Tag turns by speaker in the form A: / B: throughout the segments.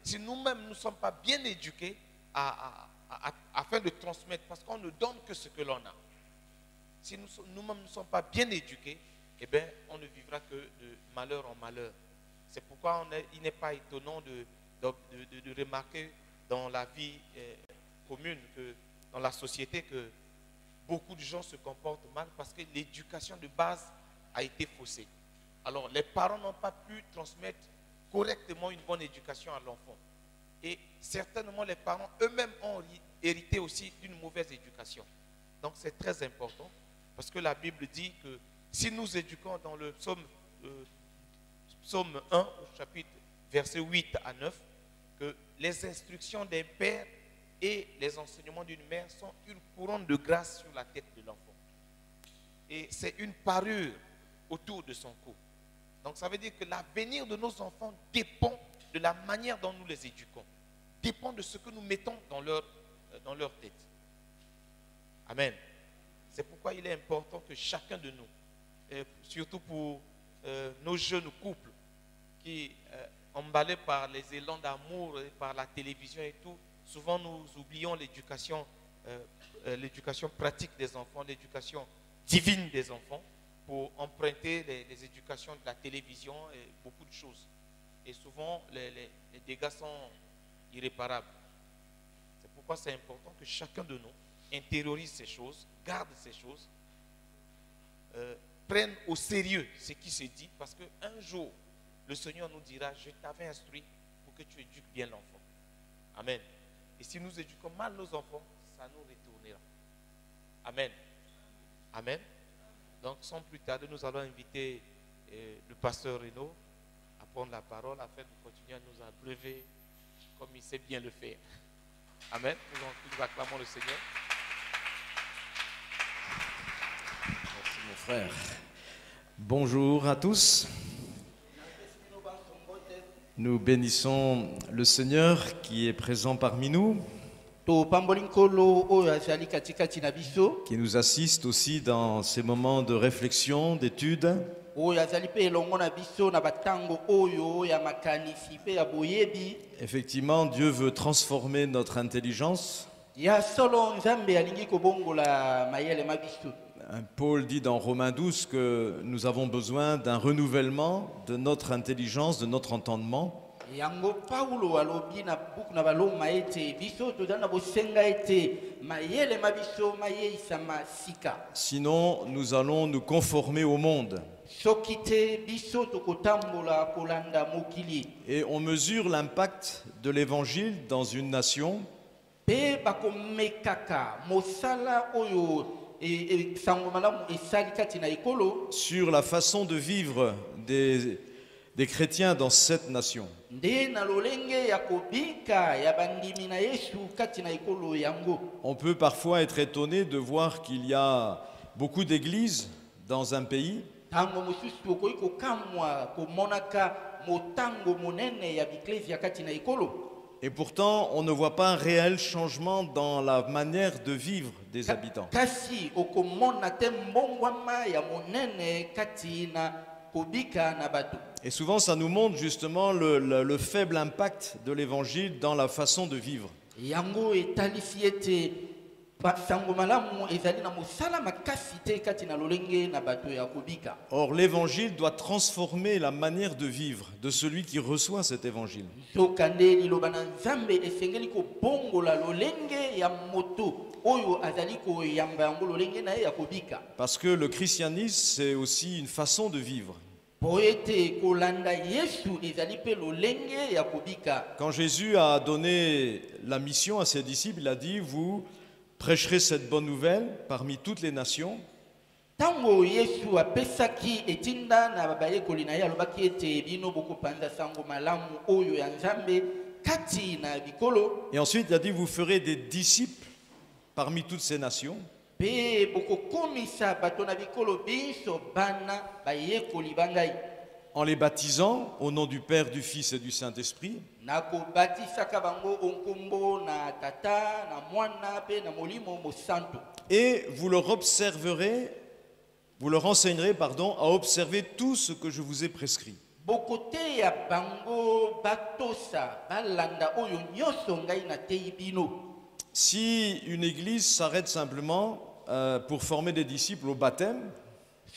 A: si nous-mêmes ne sommes pas bien éduqués afin de transmettre, parce qu'on ne donne que ce que l'on a. Si nous-mêmes ne sommes pas bien éduqués, eh bien, on ne vivra que de malheur en malheur. C'est pourquoi il n'est pas étonnant de remarquer dans la vie commune, dans la société, que beaucoup de gens se comportent mal parce que l'éducation de base a été faussée. Alors, les parents n'ont pas pu transmettre correctement une bonne éducation à l'enfant. Et certainement, les parents eux-mêmes ont hérité aussi d'une mauvaise éducation. Donc, c'est très important parce que la Bible dit que si nous éduquons dans le psaume 1, au chapitre versets 8 à 9, que les instructions d'un père et les enseignements d'une mère sont une couronne de grâce sur la tête de l'enfant. Et c'est une parure autour de son cou. Donc ça veut dire que l'avenir de nos enfants dépend de la manière dont nous les éduquons. Dépend de ce que nous mettons dans leur tête. Amen. C'est pourquoi il est important que chacun de nous, surtout pour nos jeunes couples qui, emballés par les élans d'amour et par la télévision et tout, souvent nous oublions l'éducation pratique des enfants, l'éducation divine des enfants, pour emprunter les éducations de la télévision et beaucoup de choses. Et souvent, les dégâts sont irréparables. C'est pourquoi c'est important que chacun de nous intériorise ces choses, garde ces choses, prenne au sérieux ce qui se dit, parce qu'un jour, le Seigneur nous dira, je t'avais instruit pour que tu éduques bien l'enfant. Amen. Et si nous éduquons mal nos enfants, ça nous retournera. Amen. Amen. Donc, sans plus tarder, nous allons inviter le pasteur Renaud à prendre la parole afin de continuer à nous abreuver comme il sait bien le faire. Amen. Nous acclamons le Seigneur.
B: Merci mon frère. Bonjour à tous. Nous bénissons le Seigneur qui est présent parmi nous, qui nous assiste aussi dans ces moments de réflexion, d'étude. Effectivement, Dieu veut transformer notre intelligence. Paul dit dans Romains 12 que nous avons besoin d'un renouvellement de notre intelligence, de notre entendement. Sinon, nous allons nous conformer au monde. Et on mesure l'impact de l'évangile dans une nation sur la façon de vivre des chrétiens dans cette nation. On peut parfois être étonné de voir qu'il y a beaucoup d'églises dans un pays, et pourtant on ne voit pas un réel changement dans la manière de vivre des habitants. Et souvent ça nous montre justement le faible impact de l'évangile dans la façon de vivre. Or l'évangile doit transformer la manière de vivre de celui qui reçoit cet évangile. Parce que le christianisme, c'est aussi une façon de vivre. Quand Jésus a donné la mission à ses disciples, il a dit, vous prêcherez cette bonne nouvelle parmi toutes les nations. Et ensuite, il a dit, vous ferez des disciples parmi toutes ces nations. En les baptisant au nom du Père, du Fils et du Saint-Esprit. Et vous leur enseignerez à observer tout ce que je vous ai prescrit.
C: bokote ya bango batosa balanda oyo nyoso ngai na tei bino.
B: Si une église s'arrête simplement pour former des disciples au baptême,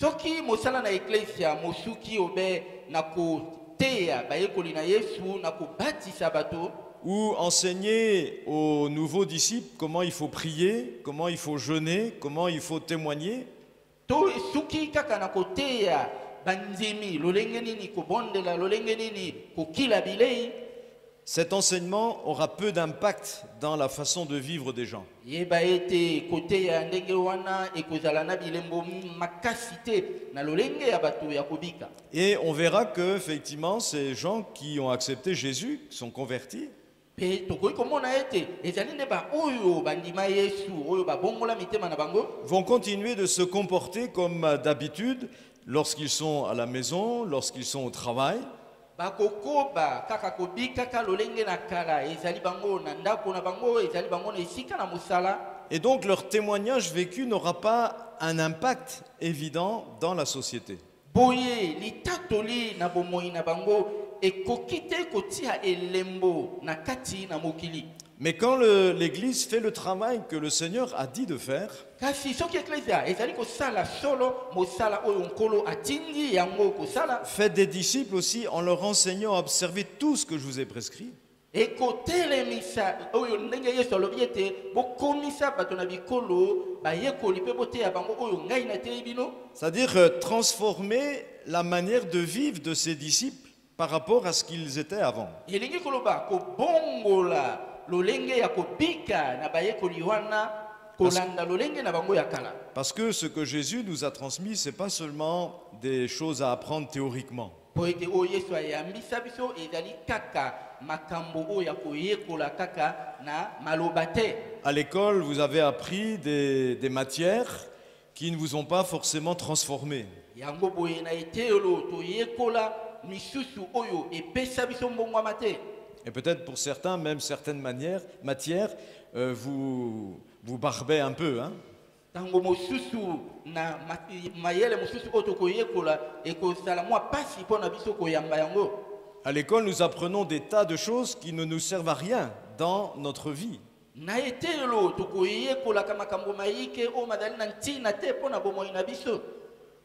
C: Soki mosala na eklesia mosuki obe na koteya bayekoli na Yesu na kobatisa bato,
B: ou enseigner aux nouveaux disciples comment il faut prier, comment il faut jeûner, comment il faut témoigner,
C: to suki kaka na koteya banzimi lolenge nini kobondela lolenge nini kokila bilei,
B: cet enseignement aura peu d'impact dans la façon de vivre des gens.
C: yeba ete koteya ndenge wana ekozala na bilembo makasi te na lolenge ya bato ya kobika.
B: Et on verra que, effectivement, ces gens qui ont accepté Jésus, qui sont convertis,
C: Pe tokoki komona ete ezali nde ba oyo bandima Yesu oyo babongola mitema na bango
B: vont continuer de se comporter comme d'habitude lorsqu'ils sont à la maison, lorsqu'ils sont au travail.
C: bakokoba kaka kobika kaka lolenge na kala ezali bango na ndako na bango ezali bango na esika na mosala.
B: Et donc leur témoignage vécu n'aura pas un impact évident dans la société.
C: Boye litatoli na bomoi na bango ekoki te kotia elembo na kati na mokili.
B: Mais quand l'Église fait le travail que le Seigneur a dit de faire,
C: Kasi soki eklesia ezali kosala solo mosala oyo nkolo atindi yango kosala,
B: faites des disciples aussi en leur enseignant à observer tout ce que je vous ai prescrit.
C: ekotelemisa oyo ndenge Yesu alobi ete bokomisa bato na bikolo bayekoli mpe boteya bango oyo ngai nateyi bino.
B: C'est-à-dire transformer la manière de vivre de ces disciples par rapport à ce qu'ils étaient avant.
C: elingi koloba kobongola lolenge ya kobika na bayekoli wana kolanda lolenge na bango ya kala.
B: Parce que ce que Jésus nous a transmis, ce n'est pas seulement des choses à apprendre théoriquement.
C: Po ete oyo Yesu ayambisa biso ezali kaka makambo oyo ya koyekola kaka na maloba te.
B: À l'école, vous avez appris des matières qui ne vous ont pas forcément transformé.
C: Yango boye na etelo toyekola misusu oyo epesa biso mbongwama te.
B: Et peut-être pour certains, même certaines matières, vous barbez un peu. Hein?
C: Tango mosusu na mayele mosusu oyo tokoyekola ekozala mwa pasi mpo na biso koyamba yango.
B: À l'école, nous apprenons des tas de choses qui ne nous servent à rien dans notre vie.
C: Na etelo tokoyekolaka makambo mayike oyo mazali na ntina te mpo na bomoi na biso.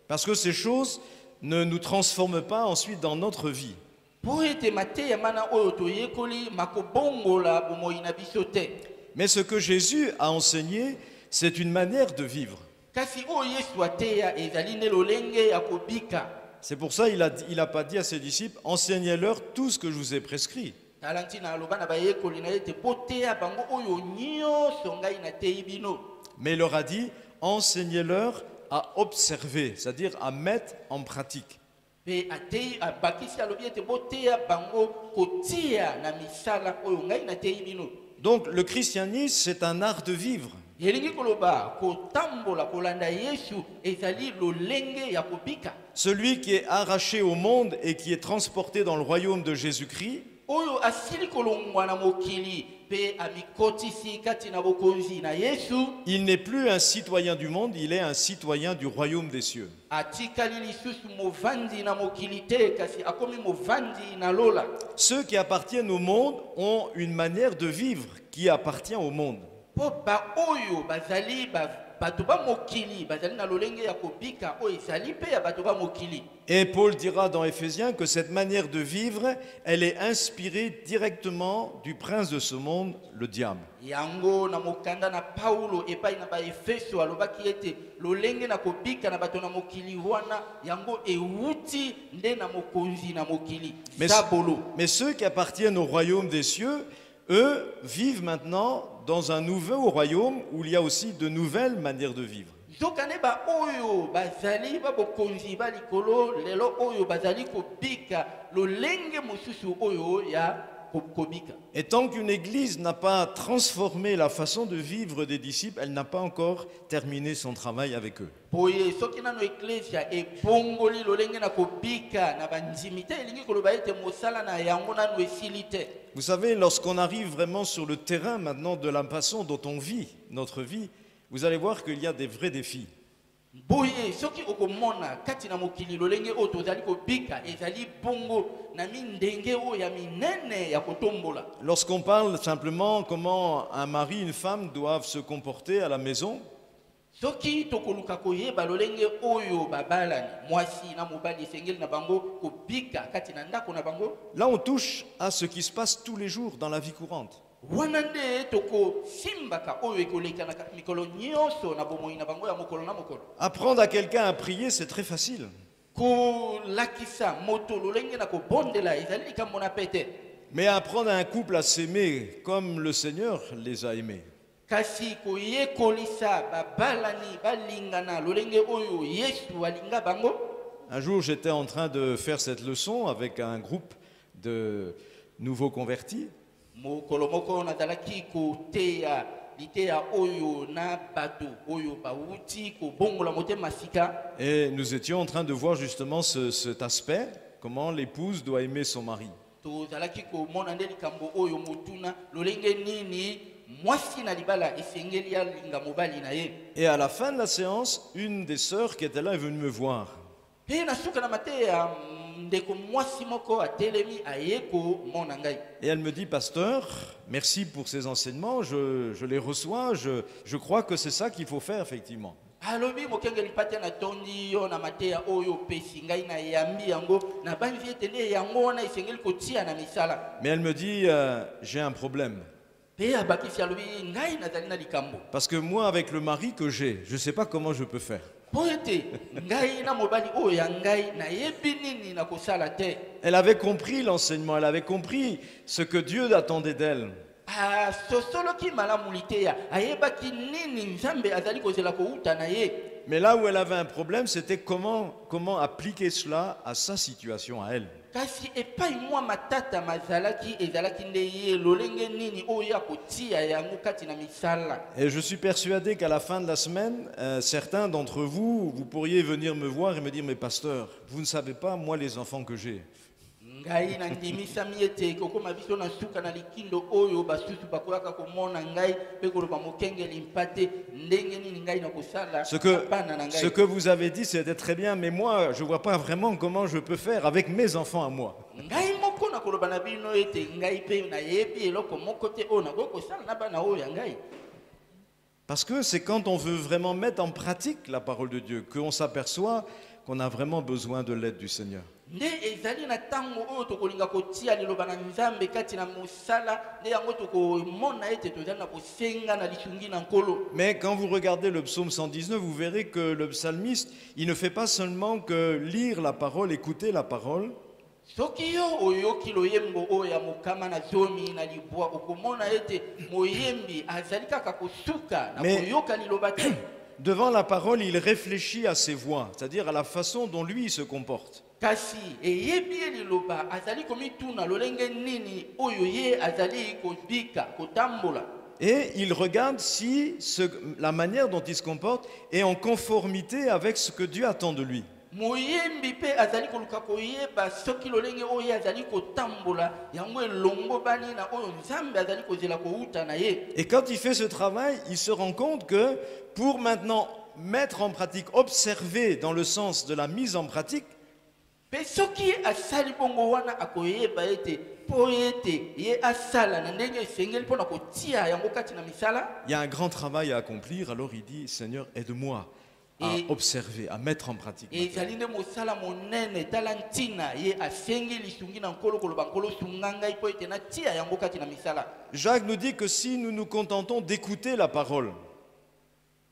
B: Parce que ces choses ne nous transforment pas ensuite dans notre vie.
C: Po ete mateya mana oyo toyekoli makobongola bomoi na biso te.
B: Mais ce que Jésus a enseigné, c'est une manière de vivre.
C: Kasi oyo Yesu ateya ezali nde lolenge ya kobika.
B: C'est pour ça qu'il a pas dit à ses disciples, enseignez-leur tout ce que je vous ai prescrit.
C: Talantina aloba na bayekoli na ete boteya bango oyo nyonso ngai nateyi bino.
B: Mais il leur a dit, enseignez-leur à observer, c'est-à-dire à mettre en pratique.
C: Pe ateyi abakisi alobi ete boteya bango kotia na misala oyo ngai nateyi bino.
B: Donc le christianisme, c'est un art de vivre.
C: Elingi koloba kotambola kolanda Yesu ezali lolenge ya kobika.
B: Celui qui est arraché au monde et qui est transporté dans le royaume de Jésus-Christ,
C: Oyo asili kolongwa na mokili pe amikotisi kati na bokonzi na Yesu.
B: il n'est plus un citoyen du monde, il est un citoyen du royaume des cieux.
C: Atikali lisusu movandi na mokili te kasi akomi movandi na lola.
B: Ceux qui appartiennent au monde ont une manière de vivre qui appartient au monde.
C: Po ba oyo bazali bato ba mokili bazali na lolenge ya kobika oyo ezali pe ya bato ba mokili.
B: Et Paul dira dans Éphésiens que cette manière de vivre, elle est inspirée directement du prince de ce monde, le diable.
C: Yango na mokanda na Paulo epai na ba Efeso alobaki ete lolenge na kobika na bato na mokili wana yango euti nde na mokonzi na mokili. Sabolo.
B: Mais ceux qui appartiennent au royaume des cieux, eux, vivent maintenant dans un nouveau royaume où il y a aussi de nouvelles manières de vivre.
C: Zokane ba oyo bazali ba bokonzi ba likolo lelo oyo bazali kobika lolenge mosusu oyo ya kobika.
B: Et tant qu'une église n'a pas transformé la façon de vivre des disciples, elle n'a pas encore terminé son travail avec eux.
C: Boye soki nano eklesia e bongoli lolenge na kobika na banzimite elingi koloba ete mosala na yango nano esili te.
B: Vous savez, lorsqu'on arrive vraiment sur le terrain maintenant de la façon dont on vit notre vie, vous allez voir qu'il y a des vrais défis.
C: boye soki okomona kati na mokili lolenge oyo tozali kobika ezali bongo na mindenge oyo ya minene ya kotombola.
B: Lorsqu'on parle simplement comment un mari et une femme doivent se comporter à la maison,
C: soki tokoluka koyeba lolenge oyo babalani mwasi na mobali esengeli na bango kobika kati na ndako na bango,
B: là on touche à ce qui se passe tous les jours dans la vie courante.
C: wana nde tokosimbaka oyo ekoleka na mikolo nyonso na bomoi na bango ya mokolo na mokolo.
B: Apprendre à quelqu'un à prier, c'est très facile.
C: kolakisa moto lolenge na kobondela ezali likambo na pete,
B: Mais apprendre à un couple à s'aimer comme le Seigneur les a aimés,
C: kasi koyekolisa babalani balingana lolenge oyo Yesu alinga bango.
B: un jour j'étais en train de faire cette leçon avec un groupe de nouveaux convertis.
C: mokolo moko nazalaki koteya liteya oyo na bato oyo bauti kobongola motema sika,
B: Et nous étions en train de voir justement cet aspect, comment l'épouse doit aimer son mari.
C: tozalaki komona nde likambo oyo motuna lolenge nini mwasi na libala esengeli alinga mobali na ye.
B: Et à la fin de la séance, une des sœurs qui était là est venue me voir.
C: Pe na suka na mateya ndeko mwasi moko atelemi aye komona ngai.
B: Et elle me dit, pasteur, merci pour ces enseignements, je les reçois, je crois que c'est ça qu'il faut faire effectivement.
C: alobi mokengeli pate na tondi yo na mateya oyo pesi ngai na yambi yango na banzi ete nde yango wana esengeli kotia na misala.
B: Mais elle me dit, j'ai un problème.
C: Pe abakisi alobi ngai nazali na likambo,
B: Parce que moi, avec le mari que j'ai, je ne sais pas comment je peux faire.
C: po ete ngai na mobali oyo ya ngai nayebi nini na kosala te.
B: Elle avait compris l'enseignement, elle avait compris ce que Dieu attendait d'elle.
C: Sosoloki malamu liteya ayebaki nini nzambe azali kozela kouta na ye.
B: Mais là où elle avait un problème, c'était comment appliquer cela à sa situation, à elle.
C: Kasi epai mwa matata mazalaki ezalaki nde ye lolenge nini oyo ya kotia yango kati na misala.
B: Et je suis persuadé qu'à la fin de la semaine, certains d'entre vous, vous pourriez venir me voir et me dire, mais pasteur, vous ne savez pas, moi, les enfants que j'ai.
C: Ngai na ndimisami ete kokoma biso na suka na likindo oyo basusu bakoyaka komona ngai pe koloba mokengeli mpate ndenge nini ngai na kosala
B: Ce que vous avez dit, c'était très bien, mais moi, je ne vois pas vraiment comment je peux faire avec mes enfants à moi.
C: ngai moko na koloba na bino ete ngai pe na yebi eloko moko te oyo na kosala na bana oyo ya ngai.
B: Parce que c'est quand on veut vraiment mettre en pratique la parole de Dieu qu'on s'aperçoit qu'on a vraiment besoin de l'aide du Seigneur.
C: Nde ezali na tango oyo tokolinga kotia liloba na nzambe kati na mosala nde yango tokomona ete tozali na kosenga na lisungi na nkolo.
B: Mais quand vous regardez le psaume 119, vous verrez que le psalmiste, il ne fait pas seulement que lire la parole, écouter la parole,
C: soki yo oyoki loyembo oyo ya mokama na zomi na libwa okomona ete moyembi azali kaka kosuka na koyoka liloba te.
B: devant la parole, il réfléchit à ses voies, c'est-à-dire à la façon dont lui se comporte.
C: Kasi eyebi liloba azali komituna lolenge nini oyo ye azali kobika kotambola.
B: Et il regarde si la manière dont il se comporte est en conformité avec ce que Dieu attend de lui.
C: Moyembi pe azali koluka koyeba soki lolenge oyo azali kotambola yango elongo bani na oyo nzambe azali kozela kouta na ye.
B: Et quand il fait ce travail, il se rend compte que pour maintenant mettre en pratique, observer dans le sens de la mise en pratique,
C: pe soki asali bongo wana akoyeba ete po ete ye asala na ndenge esengeli mpona kotia yango kati na misala.
B: il y a un grand travail à accomplir. Alors il dit, Seigneur, aide-moi à observer, à mettre en pratique.
C: ezali nde mosala monene tala ntina ye asengi lisungi na nkolo koloba nkolo sunga ngai po ete natia yango kati na misala.
B: Jacques nous dit que si nous nous contentons d'écouter la parole,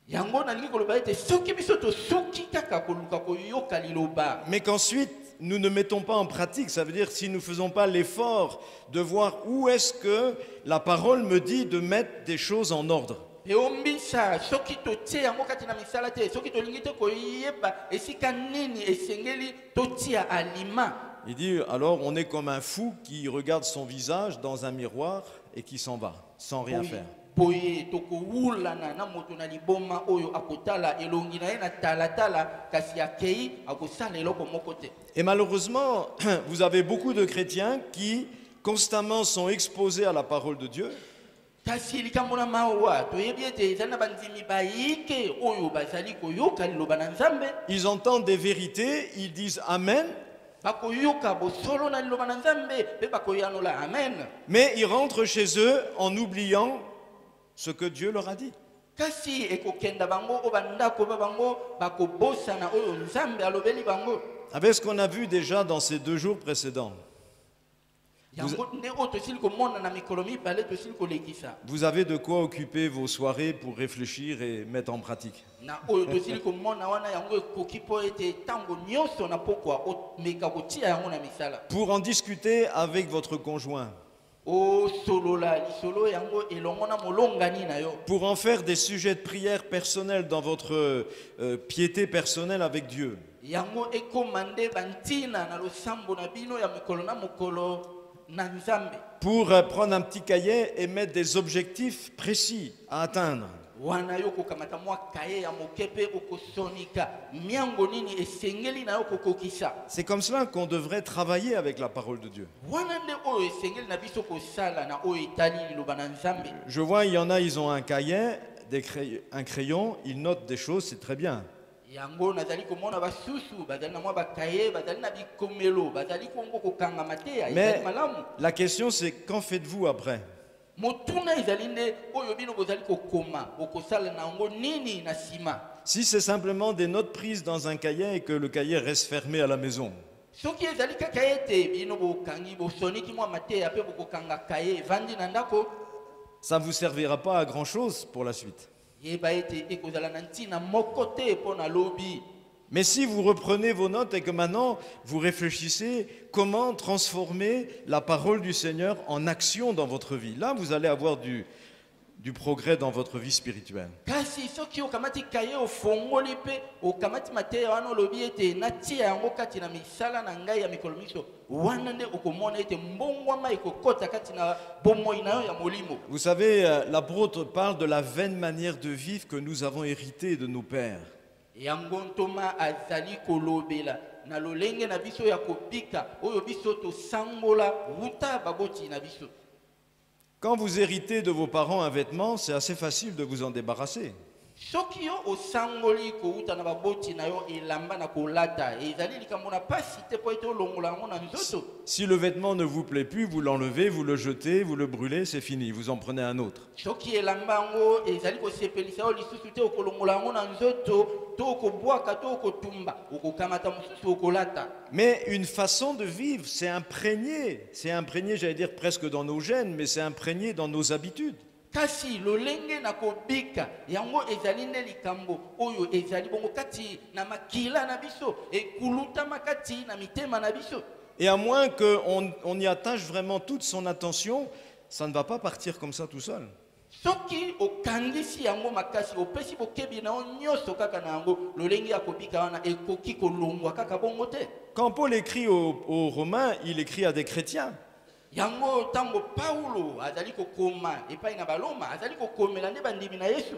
C: yango nalingi koloba ete soki biso tosuki kaka koluka koyoka liloba,
B: mais qu'ensuite nous ne mettons pas en pratique, ça veut dire si nous ne faisons pas l'effort de voir où est-ce que la parole me dit de mettre des choses en ordre.
C: eombisa soki totie yango kati na misala te soki tolingi te koyeba esika nini esengeli totia alima.
B: Il dit, alors on est comme un fou qui regarde son visage dans un miroir et qui s'en va, sans rien faire.
C: Boye tokowulana na moto na liboma oyo akotala elongi na ye na talatala kasi akei akosala eloko moko te.
B: Et malheureusement, vous avez beaucoup de chrétiens qui constamment sont exposés à la parole de Dieu.
C: kasi likambo na mawa toyebi ete eza na bandimi bayike oyo bazali koyoka liloba na Nzambe,
B: ils entendent des vérités, ils disent Amen,
C: bakoyoka bosolo na liloba na Nzambe pe bakoyanola amen,
B: mais ils rentrent chez eux en oubliant ce que Dieu leur a dit.
C: kasi ekokenda bango o bandako ba bango bakobosana oyo Nzambe alobeli bango.
B: Avec ce qu'on a vu déjà dans ces 2 jours précédents,
C: Yango nde oyo tosili komona na mikolo mibale tosili kolekisa
B: vous avez de quoi occuper vos soirées pour réfléchir et mettre en pratique.
C: na oyo tosili komona wana yango ekoki mpo ete ntango nyonso na pokwa omeka kotia yango na misala
B: Pour en discuter avec votre conjoint,
C: osolola lisolo yango elongo na molongani na yo,
B: pour en faire des sujets de prière personnels dans votre piété personnelle avec Dieu.
C: yango ekoma nde bantina na losambo na bino ya mikolo na mokolo na Nzambe,
B: Pour prendre un petit cahier et mettre des objectifs précis à atteindre.
C: wana yo kokamata mwa kaye ya moke mpe okosonika miango nini esengeli na yo kokokisa,
B: C'est comme cela qu'on devrait travailler avec la parole de Dieu.
C: wana nde oyo esengeli na biso kosala na oyo etali liloba na Nzambe.
B: Je vois, il y en a, ils ont un cahier, un crayon, ils notent des choses, c'est très bien.
C: yango nazali komona basusu bazali na mwa bakaye bazali na bikomelo bazali kongo kokanga mateya ezali
B: Mais
C: malamu.
B: la question c'est, qu'en faites-vous après?
C: motuna ezali nde oyo bino bozali kokoma okosala na yango nini na nsima.
B: Si c'est simplement des notes prises dans un cahier et que le cahier reste fermé à la maison,
C: soki ezali kaka ete bino bokangi bosoniki mwa mateya mpe bokokanga kaye evandi na ndako,
B: ça ne vous servira pas à grand-chose pour la suite.
C: yeba ete ekozala na ntina moko te mpo na lobi.
B: Mais si vous reprenez vos notes et que maintenant vous réfléchissez comment transformer la parole du Seigneur en action dans votre vie, là vous allez avoir du progrès dans votre vie spirituelle.
C: kasi soki okamati kaye ofongoli mpe okamati mateya wana olobi ete natia yango kati na misala na ngai ya mikolo miso, wana nde okomona ete mbongwama ekokota kati na bomoi na yo ya molimo.
B: Vous savez, l'apôtre parle de la vaine manière de vivre que nous avons héritée de nos pères.
C: yango ntoma azali kolobela na lolenge na biso ya kobika oyo biso tosangola wuta baboti na biso.
B: Quand vous héritez de vos parents un vêtement, c'est assez facile de vous en débarrasser.
C: soki yo osangoli kouta na baboti na yo elamba na kolata ezali likambo na pasi te po ete olongola yango na nzoto.
B: Si le vêtement ne vous plaît plus, vous l'enlevez, vous le jetez, vous le brûlez, c'est fini, vous en prenez un autre.
C: soki elamba yango ezali kosepelisa yo lisusu te okolongola yango na nzoto to okobwaka to okotumba okokamata mosusu okolata.
B: Mais une façon de vivre, c'est imprégné, j'allais dire presque dans nos gènes, mais c'est imprégné dans nos habitudes.
C: kasi lolenge na kobika yango ezali nde likambo oyo ezali bongo kati na makila na biso ekulutama kati na mitema na biso.
B: Et à moins qu'on y attache vraiment toute son attention, ça ne va pas partir comme ça tout seul.
C: soki okangisi yango makasi opesi bokebi na yo nyonso kaka na yango lolenge ya kobika wana ekoki kolongwa kaka bongo te.
B: Quand Paul écrit aux Romains, il écrit à des chrétiens.
C: yango ntango paulo azali kokoma epai na baloma azali kokomela nde bandimi na yesu.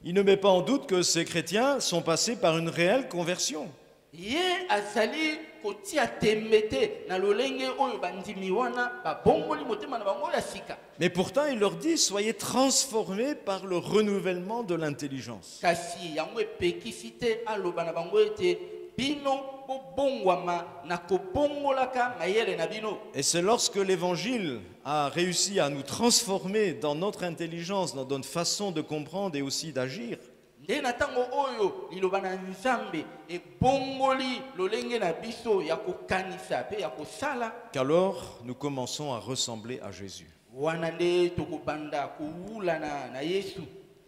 B: Il ne met pas en doute que ces chrétiens sont passés par une réelle conversion.
C: ye azali kotia tembe te na lolenge oyo bandimi wana babongoli motema na bango ya sika.
B: Mais pourtant, il leur dit, soyez transformés par le renouvellement de l'intelligence.
C: kasi yango epekisi te aloba na bango ete bino bobongwama na kobongolaka mayele na bino.
B: Et c'est lorsque l'Évangile a réussi à nous transformer dans notre intelligence, dans notre façon de comprendre et aussi d'agir,
C: nde na ntango oyo liloba na Nzambe ebongoli lolenge na biso ya kokanisa mpe ya kosala,
B: qu'alors nous commençons à ressembler à Jésus.
C: wana nde tokobanda kowulana na Yesu.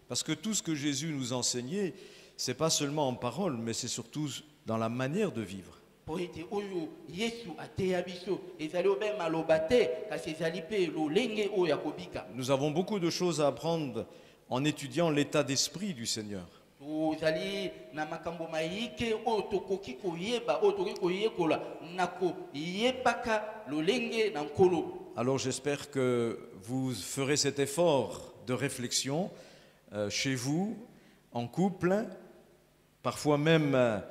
B: Parce que tout ce que Jésus nous enseignait, c'est pas seulement en parole, mais c'est surtout dans la manière de vivre.
C: po ete oyo Yesu ateya biso ezali obe maloba te kasi ezali mpe lolenge oyo ya kobika.
B: Nous avons beaucoup de choses à apprendre en étudiant l'état d'esprit du Seigneur.
C: tozali na makambo mayike oyo tokoki koyeba oyo tokoki koyekola na koyebaka lolenge na nkolo.
B: Alors j'espère que vous ferez cet effort de réflexion chez vous, en couple, parfois même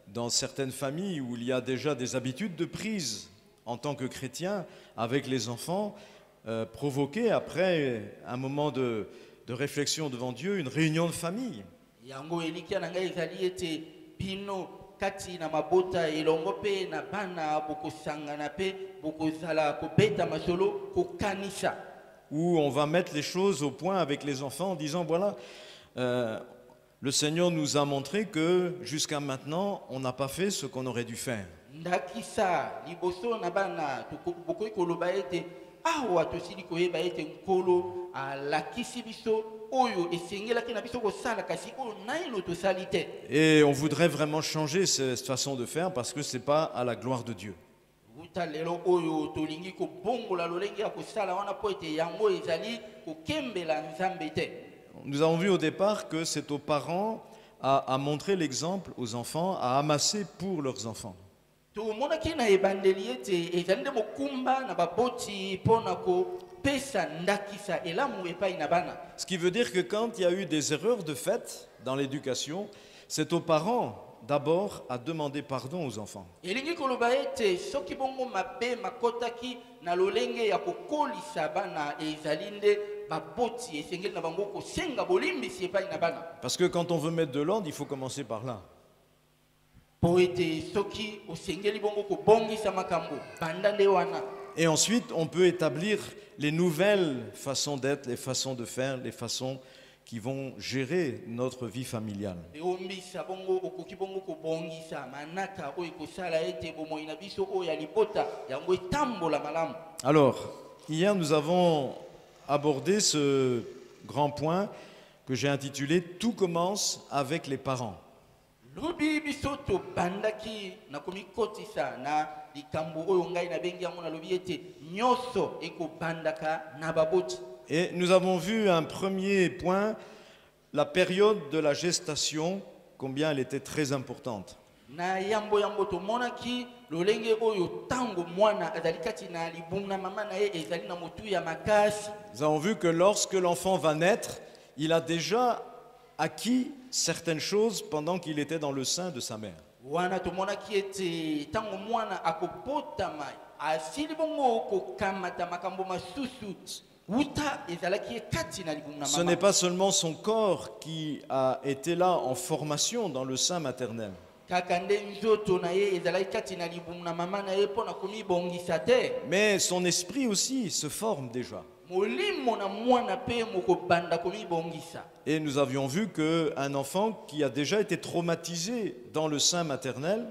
B: dans certaines familles où il y a déjà des habitudes de prise en tant que chrétien avec les enfants. provoqué, après un moment de réflexion devant Dieu, une réunion de famille.
C: Yango elikia na ngai ezali ete bino kati na mabota elongo pe na bana bokosangana pe bokozala kobeta masolo kokanisa.
B: Où on va mettre les choses au point avec les enfants en disant, voilà, le Seigneur nous a montré que jusqu'à maintenant, on n'a pas fait ce qu'on aurait dû faire.
C: Ndakisa liboso na bana bokoki koloba ete awa tosili koyeba ete nkolo alakisi biso oyo esengelaki na biso kosala kasi oyo naino tosali te.
B: Et on voudrait vraiment changer cette façon de faire parce que ce n'est pas à la gloire de Dieu.
C: Uta lelo oyo tolingi kobongola lolenge ya kosala wana po ete yango ezali kokembela nzambe te.
B: Nous avons vu au départ que c'est aux parents à montrer l'exemple aux enfants, à amasser pour leurs enfants.
C: Tomonaki na ebandeli ete ezali nde mokumba na baboti mpona kopesa ndakisa elamu epai na bana.
B: Ce qui veut dire que quand il y a eu des erreurs de fait dans l'éducation, c'est aux parents d'abord à demander pardon aux enfants.
C: Elingi koloba ete soki bongo mabe makotaki na lolenge ya kokolisa bana ezali nde baboti esengeli na bango kosenga bolimbisi epai na bana.
B: Parce que quand on veut mettre de l'ordre, il faut commencer par là.
C: Po ete soki osengeli bongo kobongisa makambo banda nde wana.
B: Et ensuite, on peut établir les nouvelles façons d'être, les façons de faire, les façons qui vont gérer notre vie familiale.
C: Eombisa bongo okoki bongo kobongisa manaka oyo kosala ete bomoi na biso oyo ya libota yango etambola malamu.
B: Alors, hier, nous avons abordé ce grand point que j'ai intitulé « Tout commence avec les parents ».
C: Lobi biso to bandaki na komikotisa na likambo oyo ngai na bengi yango na lobi ete nyoso ekobandaka na baboti.
B: Et nous avons vu un premier point, la période de la gestation, combien elle était très importante.
C: Na yambo yambo to monaki lolenge oyo tango mwana azali kati na libumna mama na ye ezali na motu ya makasi.
B: Nous avons vu que lorsque l'enfant va naître, il a déjà acquis certaines choses pendant qu'il était dans le sein de sa mère.
C: Wana to monaki ete tango mwana akopotama asili bongo kokamata makambo masusu.
B: Ce n'est pas seulement son corps qui a été là en formation dans le sein maternel. Mais son esprit aussi se forme déjà. Et nous avions vu qu'un enfant qui a déjà été traumatisé dans le sein maternel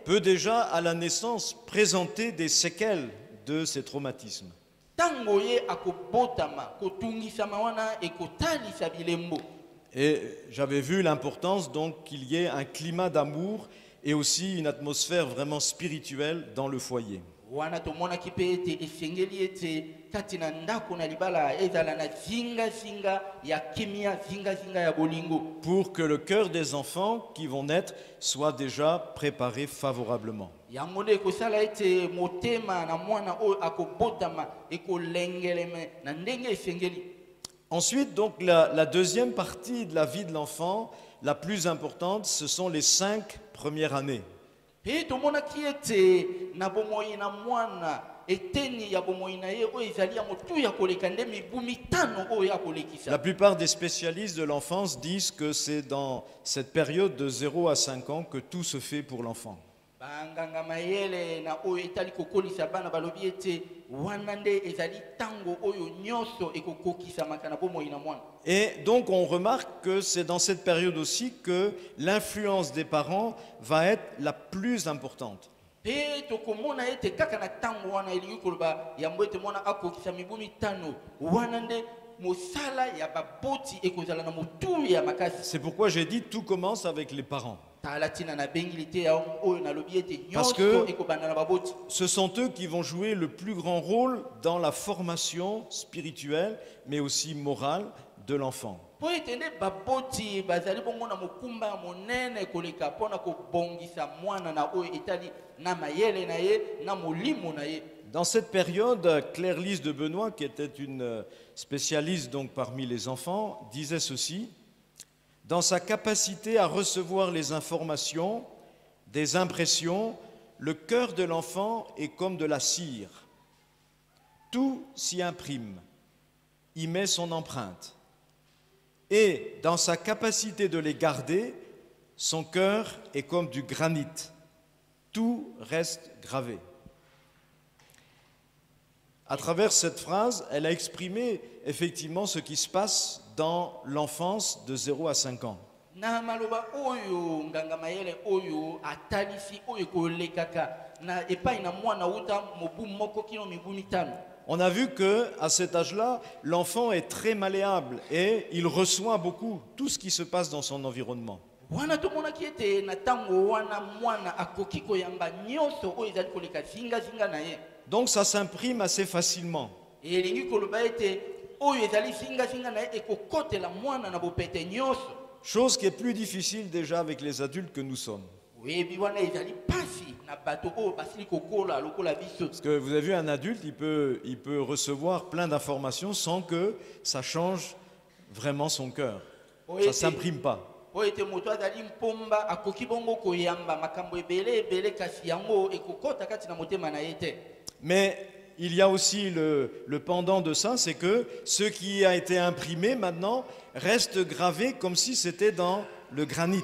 B: peut déjà à la naissance présenter des séquelles de ces traumatismes. Et j'avais vu l'importance donc qu'il y ait un climat d'amour et aussi une atmosphère vraiment spirituelle dans le foyer. Pour que le cœur des enfants qui vont naître soit déjà préparé favorablement. Ensuite, donc, la deuxième partie de la vie de l'enfant, la plus importante, ce sont les 5 premières années. La plupart des spécialistes de l'enfance disent que c'est dans cette période de 0 à 5 ans que tout se fait pour l'enfant. Et donc on remarque que c'est dans cette période aussi que l'influence des parents va être la plus importante. C'est pourquoi j'ai dit tout commence avec les parents. Parce que ce sont eux qui vont jouer le plus grand rôle dans la formation spirituelle, mais aussi morale de l'enfant. Dans cette période, Claire-Lise de Benoît, qui était une spécialiste donc parmi les enfants, disait ceci: dans sa capacité à recevoir les informations, des impressions, le cœur de l'enfant est comme de la cire. Tout s'y imprime, y met son empreinte. Et dans sa capacité de les garder, son cœur est comme du granit. Tout reste gravé. À travers cette phrase, elle a exprimé effectivement ce qui se passe dans l'enfance de 0 à 5 ans.
C: Na maloba oyo nganga mayele oyo atalisi oyo kolekaka na epai na mwana uta mobu moko kino mibu mitano.
B: On a vu qu'à cet âge-là, l'enfant est très malléable et il reçoit beaucoup tout ce qui se passe dans son environnement.
C: Wana tomona kiete na tango wana mwana akoki koyamba nyoso oyo ezali koleka zinga zinga na ye.
B: Donc ça s'imprime assez facilement.
C: Elingi koloba ete oyo ezali zinga zinga na ye ekokotela mwana na bopete nyoso.
B: Chose qui est plus difficile déjà avec les adultes que nous sommes.
C: Oui, biwana ezali pasi na bato oyo basili kokola lokola biso.
B: Parce que vous avez vu un adulte, il peut recevoir plein d'informations sans que ça change vraiment son cœur. Ça ne s'imprime pas.
C: Oyo ete moto azali mpomba akoki bongo koyamba makambo ebele ebele kasi yango ekokota kati na motema na ye te.
B: Mais il y a aussi le pendant de ça, c'est que ce qui a été imprimé maintenant reste gravé comme si c'était dans le granit.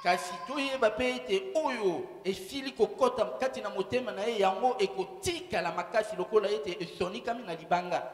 C: Kasi toyeba pe ete oyo esili kokota kati na motema na ye yango ekotika la makasi lokola ete esonikami na libanga.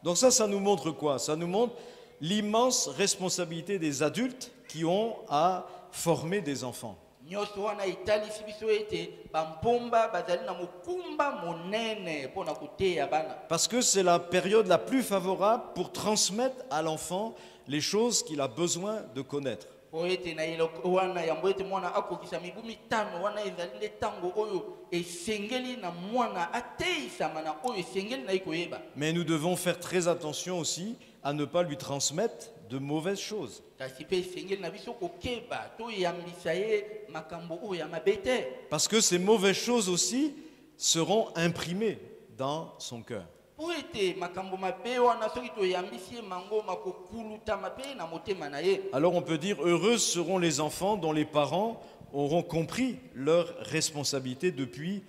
B: Donc ça nous montre quoi? Ça nous montre l'immense responsabilité des adultes qui ont à former des enfants.
C: Nyoso wana italisi biso ete bampomba bazali na mokumba monene pona koteya bana.
B: Parce que c'est la période la plus favorable pour transmettre à l'enfant les choses qu'il a besoin de connaître.
C: Oete na iloko wana yambo ete mwana akokisa mibu mitano wana ezali nde tango oyo esengeli na mwana ateisama na oyo esengeli na ikoyeba.
B: Mais nous devons faire très attention aussi à ne pas lui transmettre de mauvaises choses. Parce que ces mauvaises choses aussi seront imprimées dans son cœur. Alors on peut dire, heureux seront les enfants dont les parents auront compris leur responsabilité depuis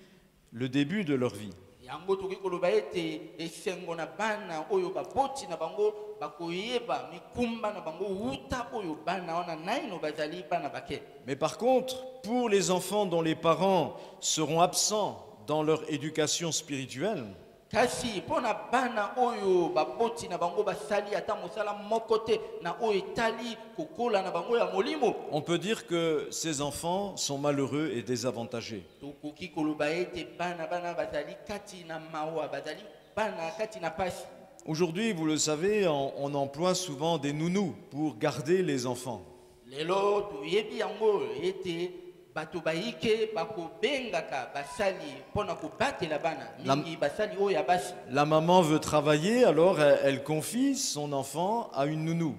B: le début de leur vie.
C: Yango toki koloba ete esengo na bana oyo baboti na bango bakoyeba mikumba na bango uta oyo bana wana naino bazali bana bake.
B: Mais par contre, pour les enfants dont les parents seront absents dans leur éducation spirituelle,
C: kasi pona bana oyo baboti na bango basali ata mosala mokote na oyo etali kokola na bango ya molimo,
B: on peut dire que ces enfants sont malheureux et désavantagés.
C: tokoki koloba ete bana bazali kati na mawa bazali bana kati na pasi.
B: Aujourd'hui, vous le savez, on emploie souvent des nounous pour garder les enfants.
C: Lelo toyebi yango ete bato baike bako bengaka basali pona ko batela bana mingi basali oyo ya basi.
B: La maman veut travailler, alors elle confie son enfant à une nounou.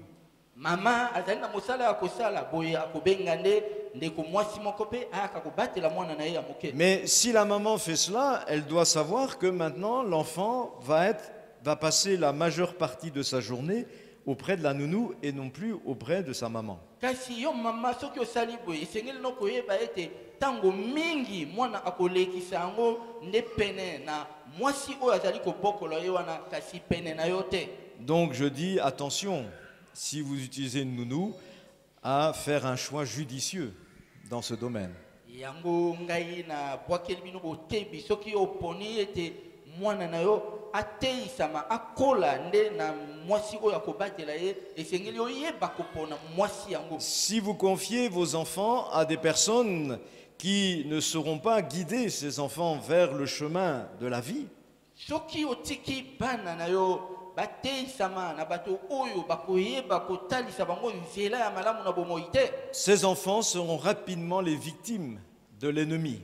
C: Mama azali na mosala ya kosala boye akobenga ndeko mwasi moko pe aka ko batela mwana na ye ya moke.
B: Mais si la maman fait cela, elle doit savoir que maintenant l'enfant va passer la majeure partie de sa journée auprès de la nounou et non plus auprès de sa maman.
C: Kasi yo mama soki osali boye esengeli no koyeba ete tango mingi mwana akolekisa yango nde pene na mwasi oyo azali kobokola ye wana kasi pene na yo te.
B: Donc je dis attention, si vous utilisez une nounou, à faire un choix judicieux dans ce domaine.
C: Yango ngai na bwakeli bino botebi soki oponi ete mwana na yo ateisama akola nde na mwasi oyo akobatela ye esengeli oyeba kopona mwasi yango.
B: Si vous confiez vos enfants à des personnes qui ne sauront pas guider ces enfants vers le chemin de la vie,
C: soki otiki bana na yo bateisama na bato oyo bakoyeba kotalisa bango nzela ya malamu na bomoi te,
B: ces enfants seront rapidement les victimes de l'ennemi.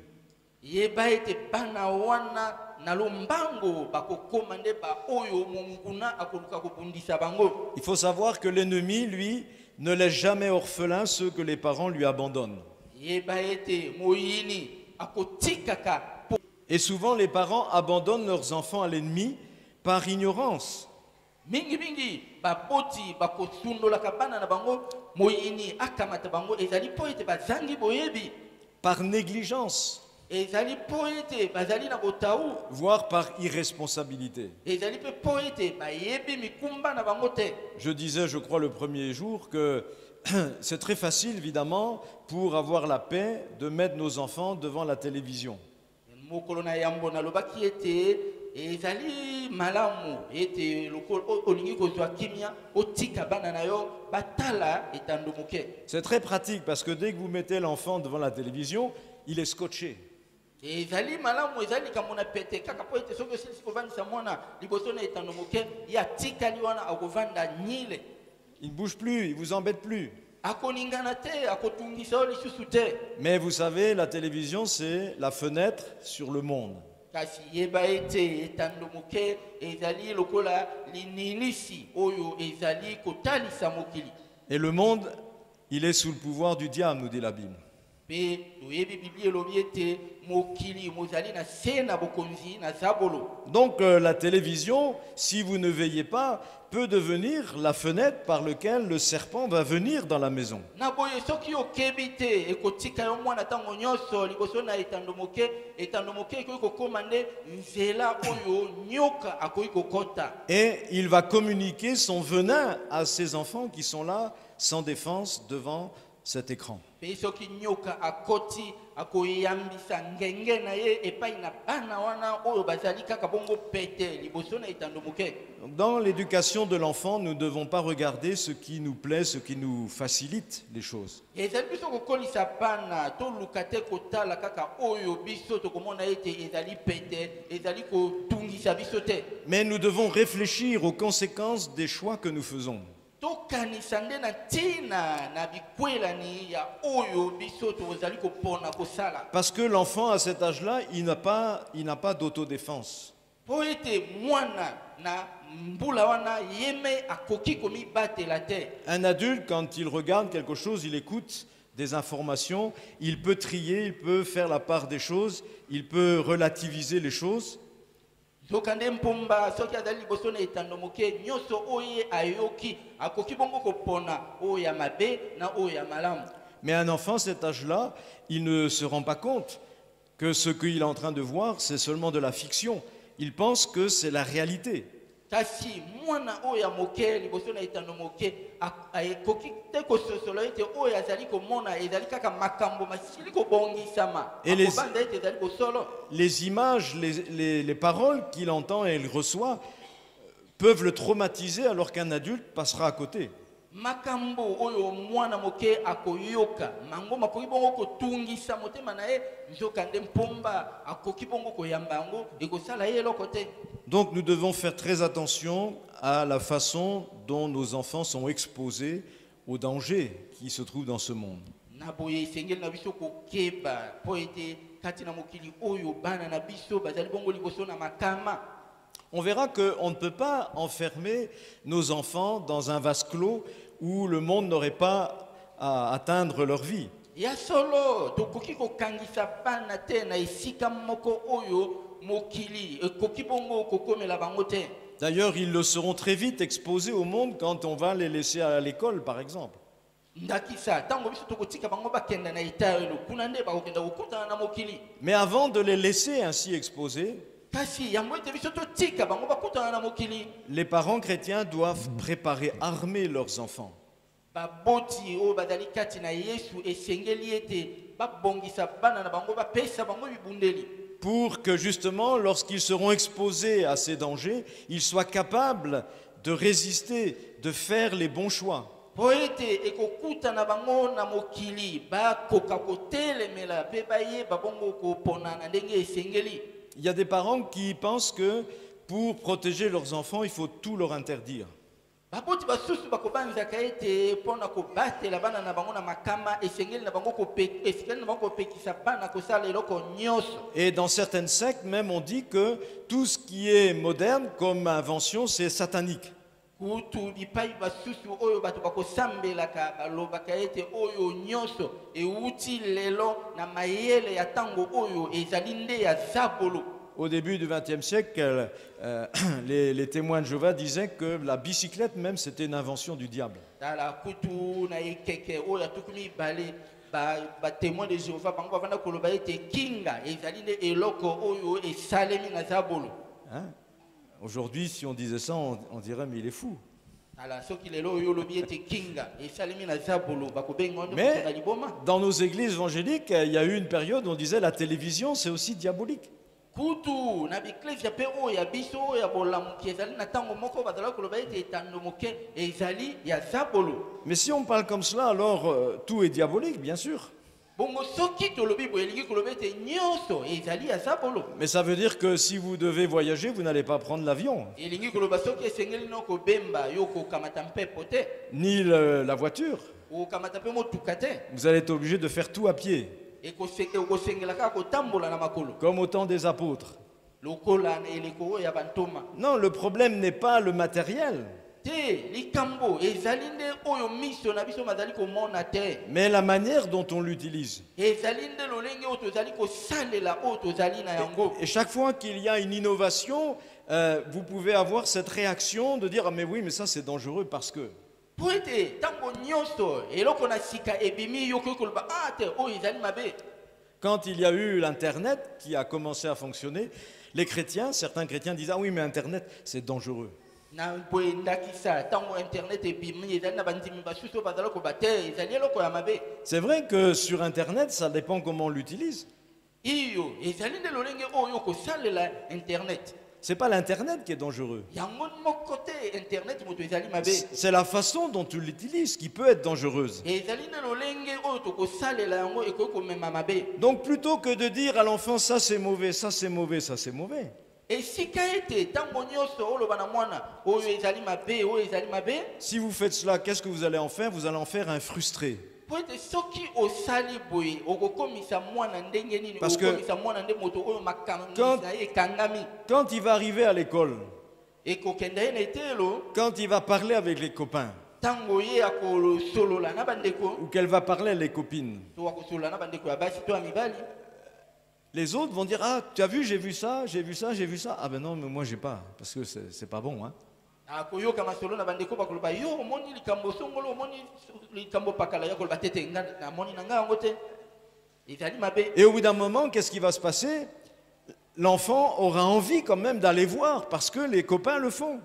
C: yeba ete bana wana na lombango bakokoma nde ba oyo monguna akoluka kobundisa bango.
B: Il faut savoir que l'ennemi, lui, ne laisse jamais orphelin ceux que les parents lui abandonnent.
C: Yeba ete moyini akotikaka.
B: Et souvent, les parents abandonnent leurs enfants à l'ennemi par ignorance.
C: Mingi baboti bakosundolaka bana na bango moyini akamata bango ezali po ete bazangi boyebi.
B: par négligence,
C: ezali po ete bazali na botaou,
B: voire par irresponsabilité.
C: ezali pe po ete bayebi mikumba na bango te.
B: Je disais, je crois, le premier jour que c'est très facile, évidemment, pour avoir la paix, de mettre nos enfants devant la télévision.
C: Mokolo na yambo nalobaki ete ezali malamu ete lokolo olingi kozwa kimia otika bana na yo batala etando moke.
B: C'est très pratique parce que dès que vous mettez l'enfant devant la télévision, il est scotché.
C: Ezali malamu ezali kamona pete kaka po ete soki osilisi kovandisa mwana liboso na etando moke ya tikali wana akovanda nyile.
B: Il ne bouge plus, il ne vous embête plus.
C: Akoningana te akotungisa yo lisusu te.
B: Mais vous savez, la télévision, c'est la fenêtre sur le monde.
C: Kasi yeba ete etando moke ezali lokola linilisi oyo ezali kotalisa mokili.
B: Et le monde, il est sous le pouvoir du diable, nous dit la Bible.
C: Pe toyebi Biblia elobi ete mokili mozali na se na bokonzi na zabolo.
B: Donc la télévision, si vous ne veillez pas, peut devenir la fenêtre par laquelle le serpent va venir dans la maison.
C: Na boye soki okebi te ekotika yo mwana ntango nyonso liboso na etando moke ekoki kokoma nde nzela oyo nyoka akoki kokota.
B: Et il va communiquer son venin à ses enfants qui sont là, sans défense, devant cet écran.
C: Pe soki nyoka akoti akoyambisa ngenge na ye epai na bana wana oyo bazali kaka bongo pete liboso na etando moke.
B: Dans l'éducation de l'enfant, nous ne devons pas regarder ce qui nous plaît, ce qui nous facilite les choses.
C: Ezali biso kokolisa bana toluka te kotala kaka oyo biso tokomona ete ezali pete ezali kotungisa biso te.
B: Mais nous devons réfléchir aux conséquences des choix que nous faisons.
C: Tokanisa nde na ntina na bikwelani ya oyo biso tozali kopona kosala.
B: Parce que l'enfant, à cet âge-là, il n'a pas d'autodéfense.
C: Po ete mwana na mbula wana yeme akoki komibatela te.
B: Un adulte, quand il regarde quelque chose, il écoute des informations, il peut trier, il peut faire la part des choses, il peut relativiser les choses.
C: Zokande mpumba soki azali liboso na etando moke nyonso oye ayoki akoki bongo kopona oyo ya mabe na oyo ya malamu.
B: Mais un enfant, à cet âge-là, il ne se rend pas compte que ce qu'il est en train de voir, c'est seulement de la fiction. Il pense que c'est la réalité.
C: Kasi mwana oyo ya moke liboso na etando moke akoki te kososolo ete oyo azali komona ezali kaka makambo masili kobongisama. Akobanda ete ezali bosolo.
B: Les images, les paroles qu'il entend et il reçoit peuvent le traumatiser alors qu'un adulte passera à côté.
C: Makambo oyo mwana moke akoyoka mango makoki bongo kotungisa motema na ye nzokande mpomba akoki bongo koyamba yango ekosala ye eloko te.
B: Donc nous devons faire très attention à la façon dont nos enfants sont exposés aux dangers qui se trouvent dans ce monde.
C: Na boye sengeli na biso kokeba po ete kati na mokili oyo bana na biso bazali bongo liboso na makama.
B: On verra qu'on ne peut pas enfermer nos enfants dans un vase clos où le monde n'aurait pas à atteindre leur vie.
C: Ya solo tokoki kokangisa bana te na esika moko oyo mokili ekoki bongo kokomela bango te.
B: D'ailleurs, ils le seront très vite exposés au monde quand on va les laisser à l'école, par exemple.
C: Ndakisa tango biso tokotika bango bakenda na etalo kuna nde bakokenda kokutana na mokili.
B: Mais avant de les laisser ainsi exposés, les parents chrétiens doivent préparer, armer leurs enfants. Pour que justement, lorsqu'ils seront exposés à ces dangers, ils soient capables de résister, de faire les bons choix. Il y a des parents qui pensent que pour protéger leurs enfants, il faut tout leur interdire. Et dans certaines sectes, même on dit que tout ce qui est moderne comme invention, c'est satanique. Au début du XXe siècle, les témoins de Jéhovah disaient que la bicyclette même c'était une invention du diable.
C: témoin de Jéhovah bango bavanda koloba ete kinga ezali nde eloko oyo esalemi na zabolo.
B: Hein? Aujourd'hui, si on disait ça, on dirait mais il est fou.
C: Ala soki lelo oyo lobi ete kinga esalemi na zabolo bakobenga ndo
B: Mais
C: na liboma.
B: dans nos églises évangéliques, il y a eu une période où on disait la télévision, c'est aussi diabolique.
C: Kutu na biklesia pe oyo ya biso ya bolamuki ezali na tango moko bazala koloba ete etando moke ezali ya zabolo.
B: Mais si on parle comme cela, alors tout est diabolique, bien sûr.
C: Bongo soki tolobi boyelingi koloba ete nyonso ezali ya zabolo.
B: Mais ça veut dire que si vous devez voyager, vous n'allez pas prendre l'avion,
C: Elingi koloba soki esengeli noko bemba yo kokamata mpepo te
B: ni la voiture.
C: okamata pe motuka te
B: Vous allez être obligé de faire tout à pied,
C: okosengela kaka kotambola na makolo
B: comme au temps des apôtres.
C: lokola na eleko oyo ya bantoma
B: Non, le problème n'est pas le matériel,
C: te likambo ezali nde oyo miso na biso bazali komona te
B: mais la manière dont on l'utilise.
C: ezali nde lolenge oyo tozali kosalela oyo tozali na yango.
B: Et chaque fois qu'il y a une innovation, vous pouvez avoir cette réaction de dire ah, mais oui, mais ça c'est dangereux parce que.
C: Po ete ntango nyonso eloko na sika ebimi yokoki koloba ah te oyo ezali mabe.
B: Quand il y a eu l'Internet qui a commencé à fonctionner, les chrétiens, certains chrétiens disent ah oui, mais Internet c'est dangereux.
C: Na boye ndakisa ntango internet ebimi ezali na bandimi basusu oyo bazala koba te ezali eloko ya mabe.
B: C'est vrai que sur Internet, ça dépend comment on l'utilise.
C: Iyo ezali nde lolenge oyo kosalela internet.
B: C'est pas l'Internet qui est dangereux.
C: Yango moko te internet moto ezali mabe.
B: C'est la façon dont tu l'utilises qui peut être dangereuse.
C: ezali nde lolenge oyo tokosalela yango ekoki komema mabe.
B: Donc plutôt que de dire à l'enfant ça c'est mauvais, ça c'est mauvais, ça c'est mauvais,
C: esika ete ntango nyonso oloba na mwana oyo ezali mabe oyo ezali mabe
B: si vous faites cela, qu'est-ce que vous allez en faire? Vous allez en faire un frustré.
C: po ete soki osali boye okokomisa mwana ndenge nini
B: Parce que
C: okokomisa mwana nde moto oyo makambo
B: quand-
C: na ye ekangami
B: Quand il va arriver à l'école,
C: ekokenda ye na etelo
B: quand il va parler avec les copains,
C: ntango ye akosolola na bandeko
B: ou qu'elle va parler à les copines,
C: to akosolola na bandeko ya basi to ya mibali
B: les autres vont dire ah tu as vu, j'ai vu ça, j'ai vu ça, j'ai vu ça. Ah ben non, mais moi j'ai pas, parce que c'est pas bon, hein.
C: akoyoka masolo na bandeko bakoloba yo omoni likambo songolo omoni likambo pakala ya koloba tete nga namoni na nga yango te ezali mabe.
B: Et au bout d'un moment, qu'est-ce qui va se passer? L'enfant aura envie quand même d'aller voir parce que les copains le font.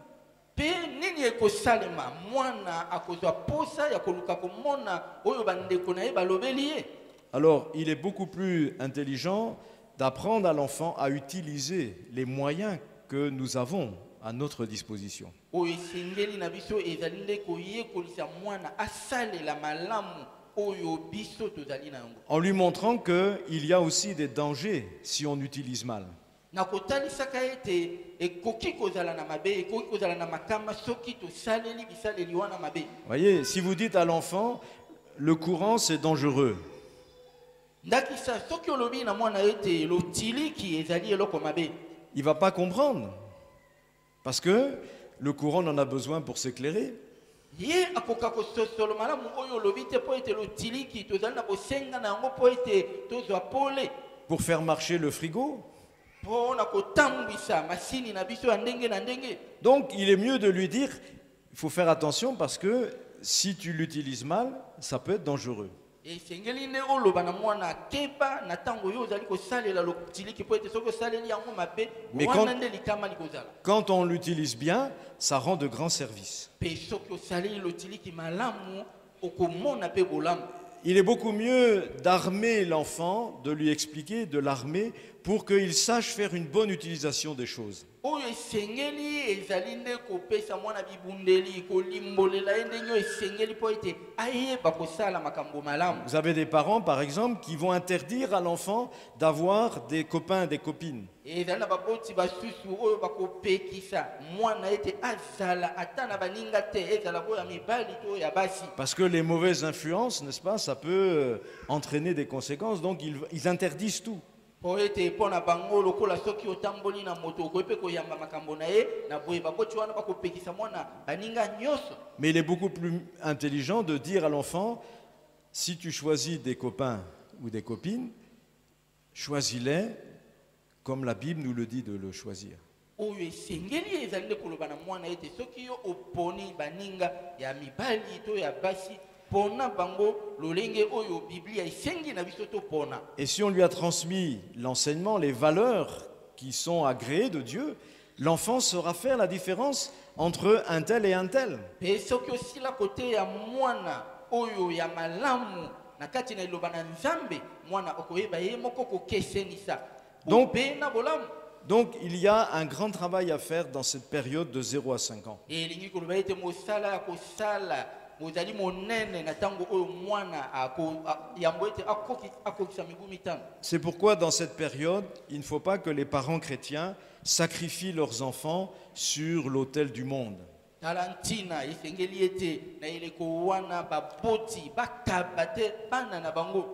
C: Pe nini ekosalema mwana akozwa posa ya koluka komona oyo bandeko na ye balobeli ye.
B: Alors, il est beaucoup plus intelligent d'apprendre à l'enfant à utiliser les moyens que nous avons à notre disposition.
C: Oyo esengeli na biso ezali nde koyekolisa mwana asalela malamu oyo biso tozali na yango.
B: En lui montrant qu'il y a aussi des dangers si on utilise mal.
C: Na kotalisaka ete ekoki kozala na mabe ekoki kozala na makama soki tosaleli bisaleli wana mabe.
B: Voyez, si vous dites à l'enfant, le courant c'est dangereux,
C: Ndakisa soki olobi na mwana ete lotiliki ezali eloko mabe.
B: il ne va pas comprendre. Parce que le courant on en a besoin pour s'éclairer.
C: Ye akoka kososolo malamu oyo olobi te po ete lotiliki tozali na bosenga na yango po ete tozwa pole.
B: Pour faire marcher le frigo.
C: Po na kotambwisa masini na biso ya ndenge na ndenge.
B: Donc il est mieux de lui dire, il faut faire attention parce que si tu l'utilises mal, ça peut être dangereux.
C: Esengeli nde oloba na mwana keba na tango yo ozali kosalela lotiliki po ete soki osaleli yango mabe
B: Mais
C: wana nde likama likozala.
B: quand on l'utilise bien, ça rend de grands services.
C: Pe soki osaleli lotiliki malamu okomona pe bolamu.
B: Il est beaucoup mieux d'armer l'enfant, de lui expliquer, de l'armer, pour qu'il sache faire une bonne utilisation des choses.
C: Oyo esengeli ezali nde kopesa mwana bibundeli kolimbolela ye ndenge oyo esengeli po ete ayeba kosala makambo malamu.
B: Vous avez des parents, par exemple, qui vont interdire à l'enfant d'avoir des copains, des copines.
C: Ezali na baboti basusu oyo bakopekisa mwana ete azala ata na baninga te ezala boya mibali to ya basi.
B: Parce que les mauvaises influences, n'est-ce pas, ça peut entraîner des conséquences, donc ils interdisent tout.
C: Po ete pona bango lokola soki otamboli na moto okoyepe koyamba makambo na ye na boye baboti wana bakopekisa mwana baninga nyonso.
B: Mais il est beaucoup plus intelligent de dire à l'enfant, si tu choisis des copains ou des copines, choisis-les comme la Bible nous le dit de le choisir.
C: Oyo esengeli ezali nde koloba na mwana ete soki yo oponi baninga ya mibali to ya basi pona bango lolenge oyo Biblia isengi na biso to pona.
B: Et si on lui a transmis l'enseignement, les valeurs qui sont agréées de Dieu, l'enfant saura faire la différence entre un tel et un tel.
C: Pe soki osila kote ya mwana oyo ya malamu na kati na iloba na Nzambe mwana okoyeba ye moko kokesenisa.
B: Donc,
C: Be na bolamu.
B: Donc il y a un grand travail à faire dans cette période de 0 à 5 ans.
C: Elingi koloba ete mosala ya kosala mozali monene na tango oyo mwana yambo ete akokisa mibu mitano.
B: C'est pourquoi dans cette période, il ne faut pas que les parents chrétiens sacrifient leurs enfants sur l'autel du monde.
C: Talantina esengeli ete na ileko wana baboti bakabate bana na bango.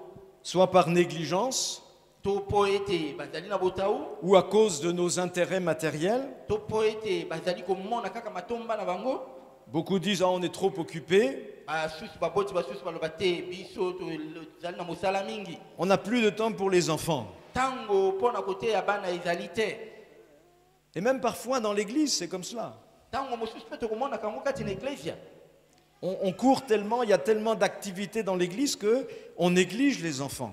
B: Soit par négligence,
C: Topo ete bazali na botaou.
B: ou à cause de nos intérêts matériels.
C: Topo ete bazali komona kaka matomba na bango.
B: Beaucoup disent, ah, on est trop occupés,
C: Basusu baboti basusu baloba te biso tozali na mosala mingi.
B: on n'a plus de temps pour les enfants.
C: Tango pona kote ya bana ezali te.
B: Et même parfois dans l'église, c'est comme cela.
C: Tango mosusu pe tokomona kango kati na eklesia.
B: On court tellement, il y a tellement d'activités dans l'église qu'on néglige les enfants.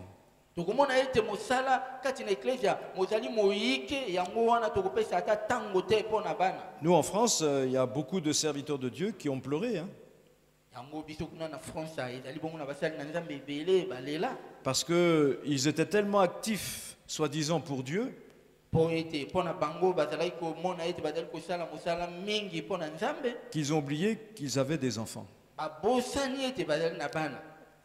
C: Tokomona ete mosala kati na eklesia mozali moyike yango wana tokopesa ata tango te pona bana.
B: Nous, en France, il y a beaucoup de serviteurs de Dieu qui ont pleuré, hein,
C: Yango biso kuna na France ezali bongo na basali na Nzambe ebele balela.
B: parce qu'ils étaient tellement actifs, soi-disant pour Dieu,
C: Po ete pona bango bazali komona ete bazali kosala mosala mingi pona Nzambe.
B: qu'ils ont oublié qu'ils avaient des enfants.
C: Babosani ete bazali na bana.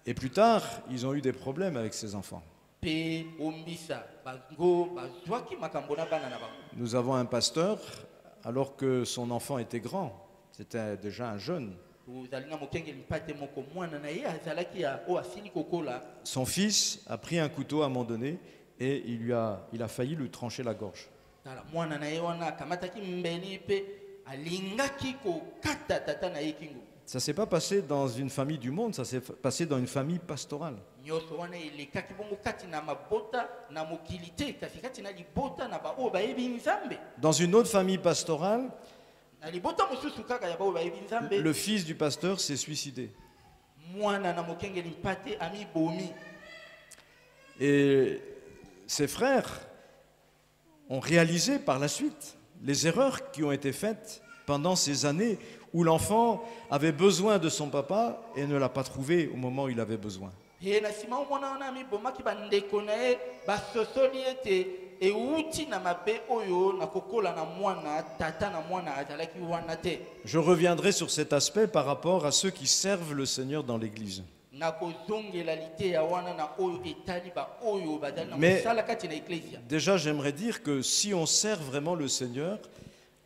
B: Et plus tard, ils ont eu des problèmes avec ces enfants.
C: Pe ombisa bango bazwaki makambo na bana na bango.
B: Nous avons un pasteur, alors que son enfant était grand, c'était déjà un jeune.
C: Tozali na mokengeli mpate moko mwana na ye azalaki ya o asili kokola.
B: Son fils a pris un couteau à un moment donné et il a failli lui trancher la gorge.
C: Tala mwana na ye wana akamataki mbeli pe alingaki kokata tata na ye kingo.
B: Ça ne s'est pas passé dans une famille du monde, ça s'est passé dans une famille pastorale.
C: Nyonso wana elekaki bongo kati na mabota na mokili te kasi kati na libota na baoyo bayebi Nzambe.
B: Dans une autre famille pastorale,
C: Na libota mosusu kaka ya baoyo bayebi Nzambe.
B: le fils du pasteur s'est suicidé.
C: Mwana na mokengeli mpate ami bomi.
B: Et ses frères ont réalisé par la suite les erreurs qui ont été faites pendant ces années où l'enfant avait besoin de son papa et ne l'a pas trouvé au moment où il avait besoin.
C: Ye na sima mwana wana ami bomaki bandeko na ye basosoli ete euti na mabe oyo na kokola na mwana tata na mwana azalaki wana te.
B: Je reviendrai sur cet aspect par rapport à ceux qui servent le Seigneur dans l'Église.
C: Na kozongela lite ya wana na oyo etali ba oyo bazali na
B: Mais-
C: mosala kati na eklesia.
B: Déjà, j'aimerais dire que si on sert vraiment le Seigneur,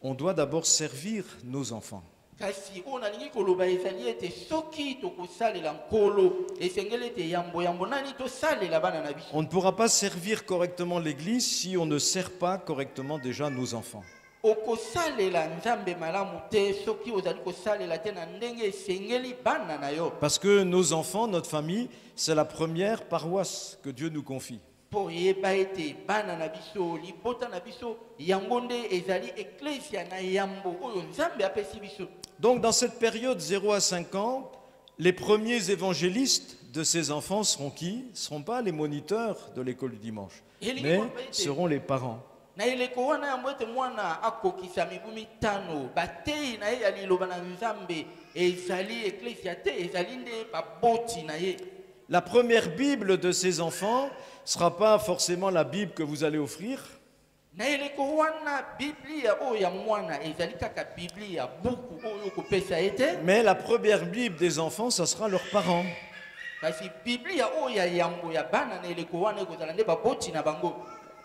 B: on doit d'abord servir nos enfants.
C: Kasi oyo nalingi koloba ezali ete soki tokosalela nkolo esengeli ete yambo nani tosalela bana na biso.
B: On ne pourra pas servir correctement l'Église si on ne sert pas correctement déjà nos enfants.
C: Okosalela Nzambe malamu te soki ozali kosalela te na ndenge esengeli bana na yo.
B: Parce que nos enfants, notre famille, c'est la première paroisse que Dieu nous confie.
C: Po yeba ete bana na biso libota na biso yango nde ezali eklesia na yambo oyo Nzambe apesi biso.
B: Donc dans cette période 0 à 5 ans, les premiers évangélistes de ces enfants seront qui? Ne seront pas les moniteurs de l'école du dimanche, mais seront les parents.
C: Na eleko wana yambo ete mwana akokisa mibu mitano batei na ye ya liloba na Nzambe ezali eklesia te ezali nde baboti na ye.
B: La première Bible de ces enfants ne sera pas forcément la Bible que vous allez offrir,
C: Na eleko wana Biblia oyo ya mwana ezali kaka Biblia buku oyo kopesa ete
B: mais la première Bible des enfants, ça sera leurs parents.
C: kasi Biblia oyo ya yambo ya bana na eleko wana ekozala nde baboti na bango.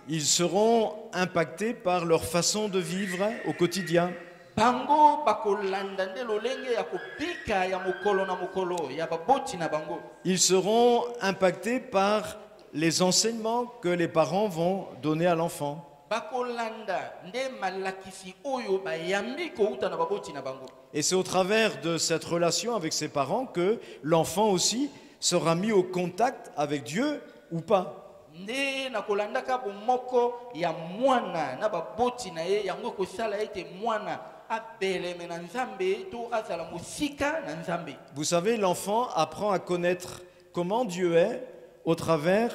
B: Ils seront impactés par leur façon de vivre au quotidien.
C: Bango bakolanda nde lolenge ya kopika ya mokolo na mokolo ya baboti na bango.
B: Ils seront impactés par les enseignements que les parents vont donner à l'enfant.
C: Bakolanda nde malakisi oyo bayambi kouta na baboti na bango.
B: Et c'est au travers de cette relation avec ses parents que l'enfant aussi sera mis au contact avec Dieu ou pas.
C: Nde na kolandaka bomoko ya mwana na baboti na ye yango kosala ete mwana abeleme na nzambe to azala musika na nzambe.
B: Vous savez, l'enfant apprend à connaître comment Dieu est au travers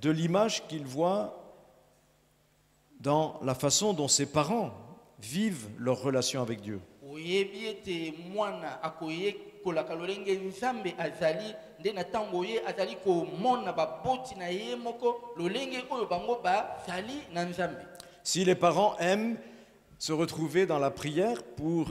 B: de l'image qu'il voit dans la façon dont ses parents vivent leur relation avec Dieu.
C: Oyebi ete mwana akoyekolaka lolenge nzambe azali nde na ntango ye azali komona baboti na ye moko lolenge oyo bango bazali na nzambe.
B: Si les parents aiment se retrouver dans la prière pour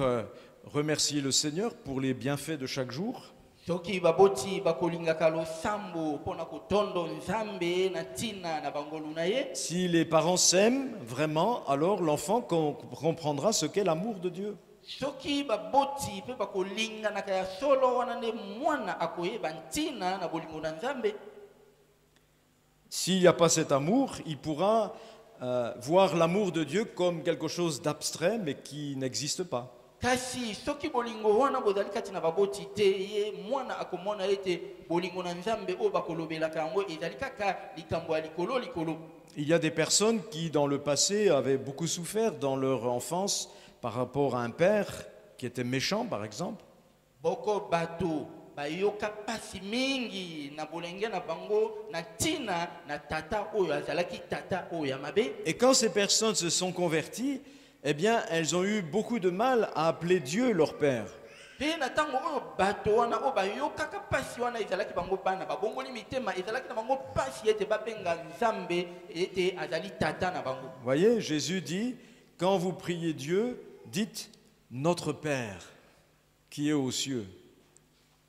B: remercier le Seigneur pour les bienfaits de chaque jour,
C: soki baboti bakolingaka losambo mpona kotondo nzambe na ntina na bangolu na ye,
B: si les parents s'aiment vraiment, alors l'enfant comprendra ce qu'est l'amour de Dieu.
C: soki baboti mpe bakolinganaka ya solo wana nde mwana akoyeba ntina na bolingo na nzambe.
B: S'il n'y a pas cet amour, il pourra voir l'amour de Dieu comme quelque chose d'abstrait mais qui n'existe pas.
C: Kasi soki bolingo wana bozali kati na baboti te ye mwana akomona ete bolingo na nzambe oyo bakolobelaka yango ezali kaka likambo ya likolo likolo.
B: Il y a des personnes qui, dans le passé, avaient beaucoup souffert dans leur enfance par rapport à un père qui était méchant, par exemple.
C: Boko bato bayoka pasi mingi na bolenge na bango na ntina na tata oyo azalaki tata oyo ya mabe.
B: Et quand ces personnes se sont converties, eh bien, elles ont eu beaucoup de mal à appeler Dieu leur père.
C: Pe na tango oyo bato wana oyo bayokaka pasi wana ezalaki bango bana babongoli mitema ezalaki na bango pasi ete babenga nzambe ete azali tata na bango.
B: Voyez, Jésus dit, quand vous priez Dieu, dites notre Père qui est aux cieux.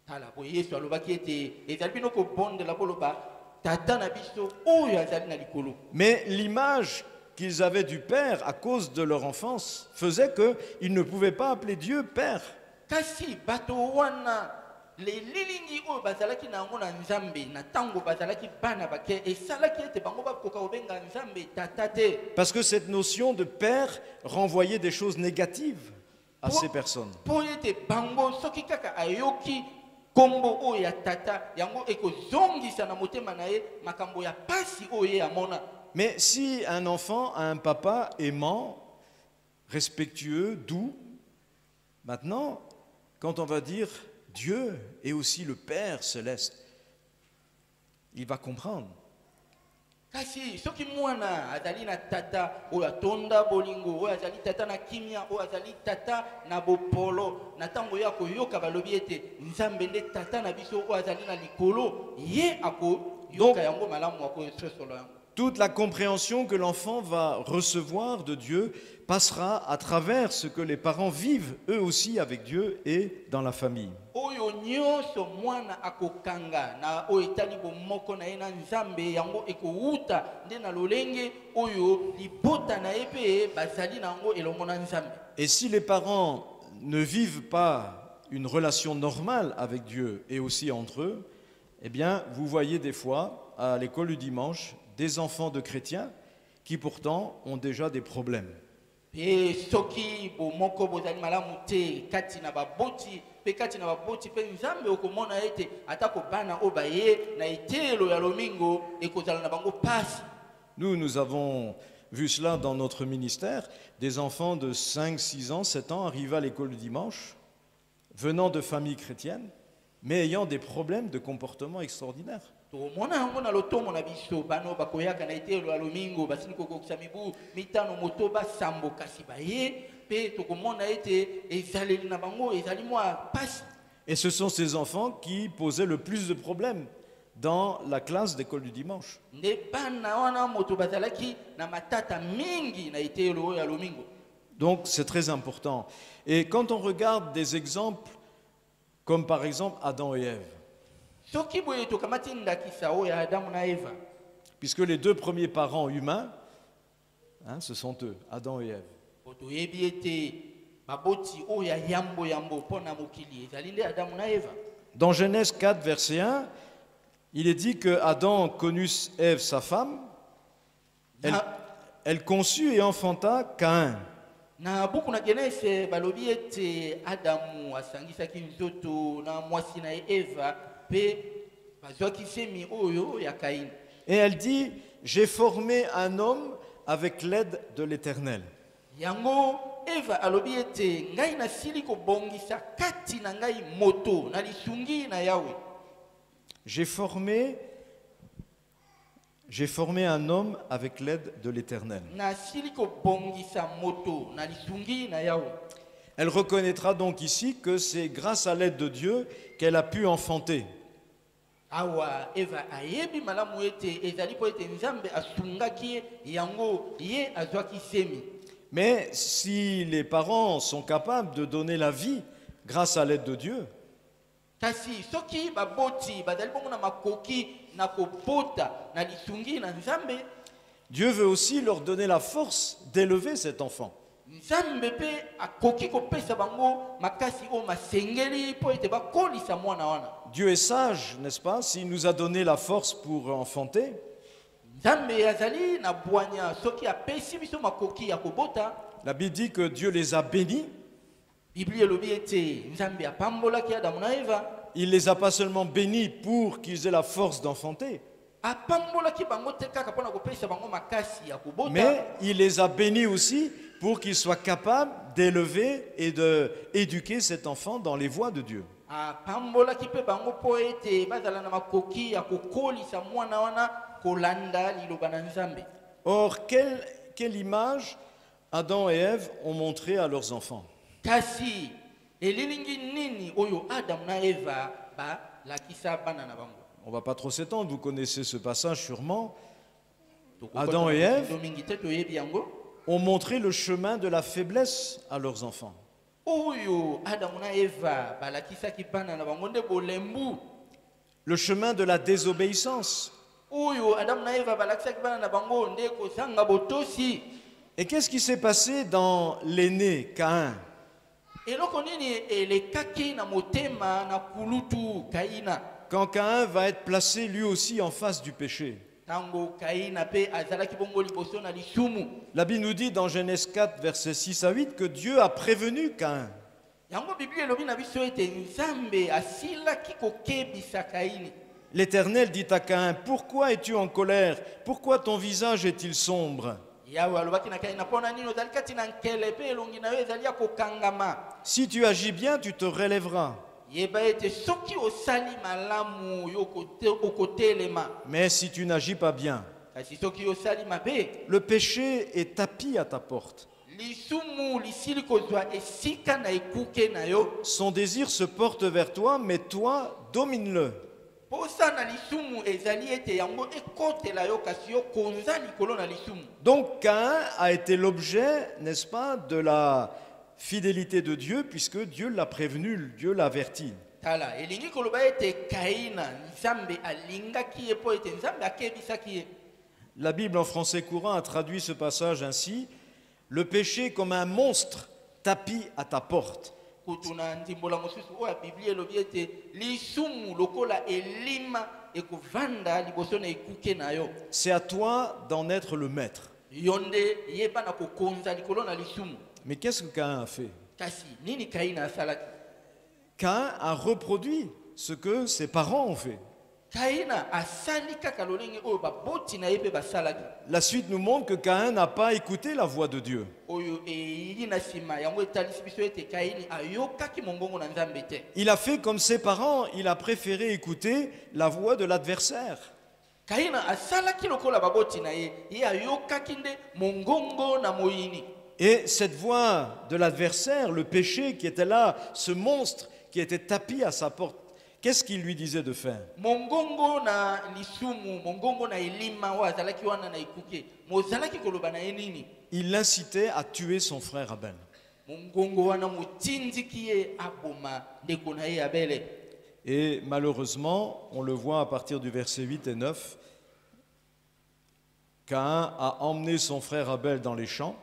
C: Tala boye Yesu alobaki ete ezali bino kobondela boloba tata na biso oyo azali na likolo.
B: Mais l'image qu'ils avaient du Père à cause de leur enfance faisait qu'ils ne pouvaient pas appeler Dieu Père.
C: Kasi bato wana le lilingi oyo bazalaki na yango na nzambe na tango bazalaki bana bake esalaki ete bango bakoka kobenga nzambe tata te.
B: Parce que cette notion de Père renvoyait des choses négatives à ces personnes.
C: Po ete bango soki kaka ayoki kombo oyo ya tata yango ekozongisa na motema na ye makambo ya pasi oyo ye amona.
B: Mais si un enfant a un papa aimant, respectueux, doux, maintenant, quand on va dire Dieu est aussi le Père céleste, il va comprendre.
C: Kasi soki mwana azali na tata oyo atonda bolingo oyo azali tata na kimia oyo azali tata na bopolo na tango ya koyoka balobi ete nzambe nde tata na biso oyo azali na likolo ye akoyoka yango malamu akososolo yango.
B: Toute la compréhension que l'enfant va recevoir de Dieu passera à travers ce que les parents vivent eux aussi avec Dieu et dans la famille.
C: Oyo nyonso mwana akokanga na oyo etali bomoko na ye na nzambe yango ekouta nde na lolenge oyo libota na ye mpe bazali nango elongo na nzambe.
B: Et si les parents ne vivent pas une relation normale avec Dieu et aussi entre eux, eh bien, vous voyez des fois à l'école du dimanche des enfants de chrétiens qui pourtant ont déjà des problèmes.
C: Pe soki bomoko bozali malamu te kati na baboti pe kati na baboti pe nzambe okomona ete atako bana oyo baye na etelo ya lomingo ekozala na bango pasi.
B: Nous avons vu cela dans notre ministère, des enfants de 5, 6 ans, 7 ans arrivent à l'école du dimanche, venant de familles chrétiennes, mais ayant des problèmes de comportement extraordinaires.
C: Tomona yango na lotomo na biso bano bakoyaka na etelo ya lomingo basili kokokisa mibu mitano motoba sambo kasi baye pe tokomona ete ezaleli na bango ezali mwa pasi.
B: Et ce sont ces enfants qui posaient le plus de problèmes dans la classe d'école du dimanche.
C: Nde bana wana moto bazalaki na matata mingi na etelo ya lomingo.
B: Donc c'est très important. Et quand on regarde des exemples comme par exemple Adam et Ève,
C: Soki boye tokamati ndakisa oyo ya Adamu na Eva.
B: puisque les deux premiers parents humains, ce sont eux, Adam et Ève.
C: Otoyebi ete baboti oyo ya yambo yambo pona mokili ezali nde Adamu na Eva.
B: Dans Genèse 4, verset 1, il est dit que Adam connut Ève, sa femme, elle conçut et enfanta Caïn.
C: Na buku na Genese balobi ete Adamu asangisaki nzoto na mwasi na ye Eva pe bazwaki semi oyo ya Kain.
B: Et elle dit, j'ai formé un homme avec l'aide de l'Éternel.
C: Yango Eva alobi ete ngai nasili kobongisa kati na ngai moto na lisungi na Yawe.
B: J'ai formé un homme avec l'aide de l'Éternel.
C: Nasili kobongisa moto na lisungi na Yawe.
B: Elle reconnaîtra donc ici que c'est grâce à l'aide de Dieu qu'elle a pu enfanter.
C: Awa Eva ayebi malamu ete ezali po ete Nzambe asungaki yango ye azwaki semi.
B: Mais si les parents sont capables de donner la vie grâce à l'aide de Dieu,
C: Kasi soki baboti bazali bongo na makoki na kobota na lisungi na Nzambe,
B: Dieu veut aussi leur donner la force d'élever cet enfant.
C: Nzambe pe akoki kopesa bango makasi o masengeli po ete bakolisa mwana wana.
B: Dieu est sage, n'est-ce pas, s'il nous a donné la force pour enfanter.
C: Nzambe azali na bwanya soki apesi biso makoki ya kobota.
B: La Bible dit que Dieu les a bénis.
C: Biblia elobi ete Nzambe apambolaki Adamu na Eva.
B: Il ne les a pas seulement bénis pour qu'ils aient la force d'enfanter,
C: Apambolaki bango te kaka pona kopesa bango makasi ya kobota.
B: mais il les a bénis aussi pour qu'ils soient capables d'élever et d'éduquer cet enfant dans les voies de Dieu.
C: Apambolaki pe bango po ete bazala na makoki ya kokolisa mwana wana kolanda liloba na Nzambe.
B: Or, quelle image Adam et Ève ont montré à leurs enfants?
C: Kasi elilingi nini oyo Adam na Eva ba lakisa bana na bango.
B: On ne va pas trop s'étendre, vous connaissez ce passage sûrement. Adam et Ève
C: mingi te toyebi yango.
B: ont montré le chemin de la faiblesse à leurs enfants.
C: Oyo Adam na Eva ba lakisaki bana na bango nde bolembu.
B: Le chemin de la désobéissance.
C: Oyo Adam na Eva ba lakisaki bana na bango nde kozanga botosi.
B: Et qu'est-ce qui s'est passé dans l'aîné, Caïn?
C: Eloko nini elekaki na motema na kulutu Kaina.
B: Quand Caïn va être placé lui aussi en face du péché.
C: Tango Kaina pe azalaki bongo liboso na lisumu.
B: La Bible nous dit dans Genèse 4, versets 6 à 8, que Dieu a prévenu Caïn.
C: Yango Biblia elobi na biso ete Nzambe asilaki kokebisa Kaini.
B: L'Éternel dit à Caïn, pourquoi es-tu en colère? Pourquoi ton visage est-il sombre?
C: Yawe alobaki na Kaina pona nini ozali kati na nkele pe elongi na yo ezali ya kokangama.
B: Si tu agis bien, tu te relèveras.
C: Yeba ete soki osali malamu yo okotelema.
B: Mais si tu n'agis pas bien,
C: Kasi soki osali mabe,
B: le péché est tapi à ta porte.
C: lisumu lisili kozwa esika na ekuke na yo.
B: Son désir se porte vers toi, mais toi, domine-le.
C: Posa na lisumu ezali ete yango ekotela yo kasi yo konza likolo na lisumu.
B: Donc Caïn a été l'objet, n'est-ce pas, de la fidélité de Dieu, puisque Dieu l'a prévenu, Dieu l'a averti.
C: Tala elingi koloba ete Kaina Nzambe alingaki ye po ete Nzambe akebisaki ye.
B: La Bible en français courant a traduit ce passage ainsi: le péché comme un monstre tapi à ta porte.
C: Kutuna ndimbola mosusu oya Biblia elobi ete lisumu lokola elima ekovanda liboso na ekuke na yo.
B: C'est à toi d'en être le maître.
C: Yonde yeba na kokonza likolo na lisumu.
B: Mais qu'est-ce que Caïn a fait?
C: Kasi nini Kaina asalaki?
B: Caïn a reproduit ce que ses parents ont fait.
C: Kaina asali kaka lolenge oyo baboti na ye pe basalaki.
B: La suite nous montre que Caïn n'a pas écouté la voix de Dieu.
C: Oyo eyili na sima yango etalisi biso ete Kaini ayokaki mongongo na Nzambe te.
B: Il a fait comme ses parents, il a préféré écouter la voix de l'adversaire.
C: Kaina asalaki lokola baboti na ye, ye ayokaki nde mongongo na moyini.
B: Et cette voix de l'adversaire, le péché qui était là, ce monstre qui était tapi à sa porte, qu'est-ce qu'il lui disait de faire?
C: Mongongo na lisumu, mongongo na elima wa azalaki wana na ekuke. Mozalaki koloba na ye nini?
B: Il l'incitait à tuer son frère Abel.
C: Mongongo wana motindiki ye aboma ndeko na ye Abele.
B: Et malheureusement, on le voit à partir du verset 8 et 9, Caïn a emmené son frère Abel dans les champs.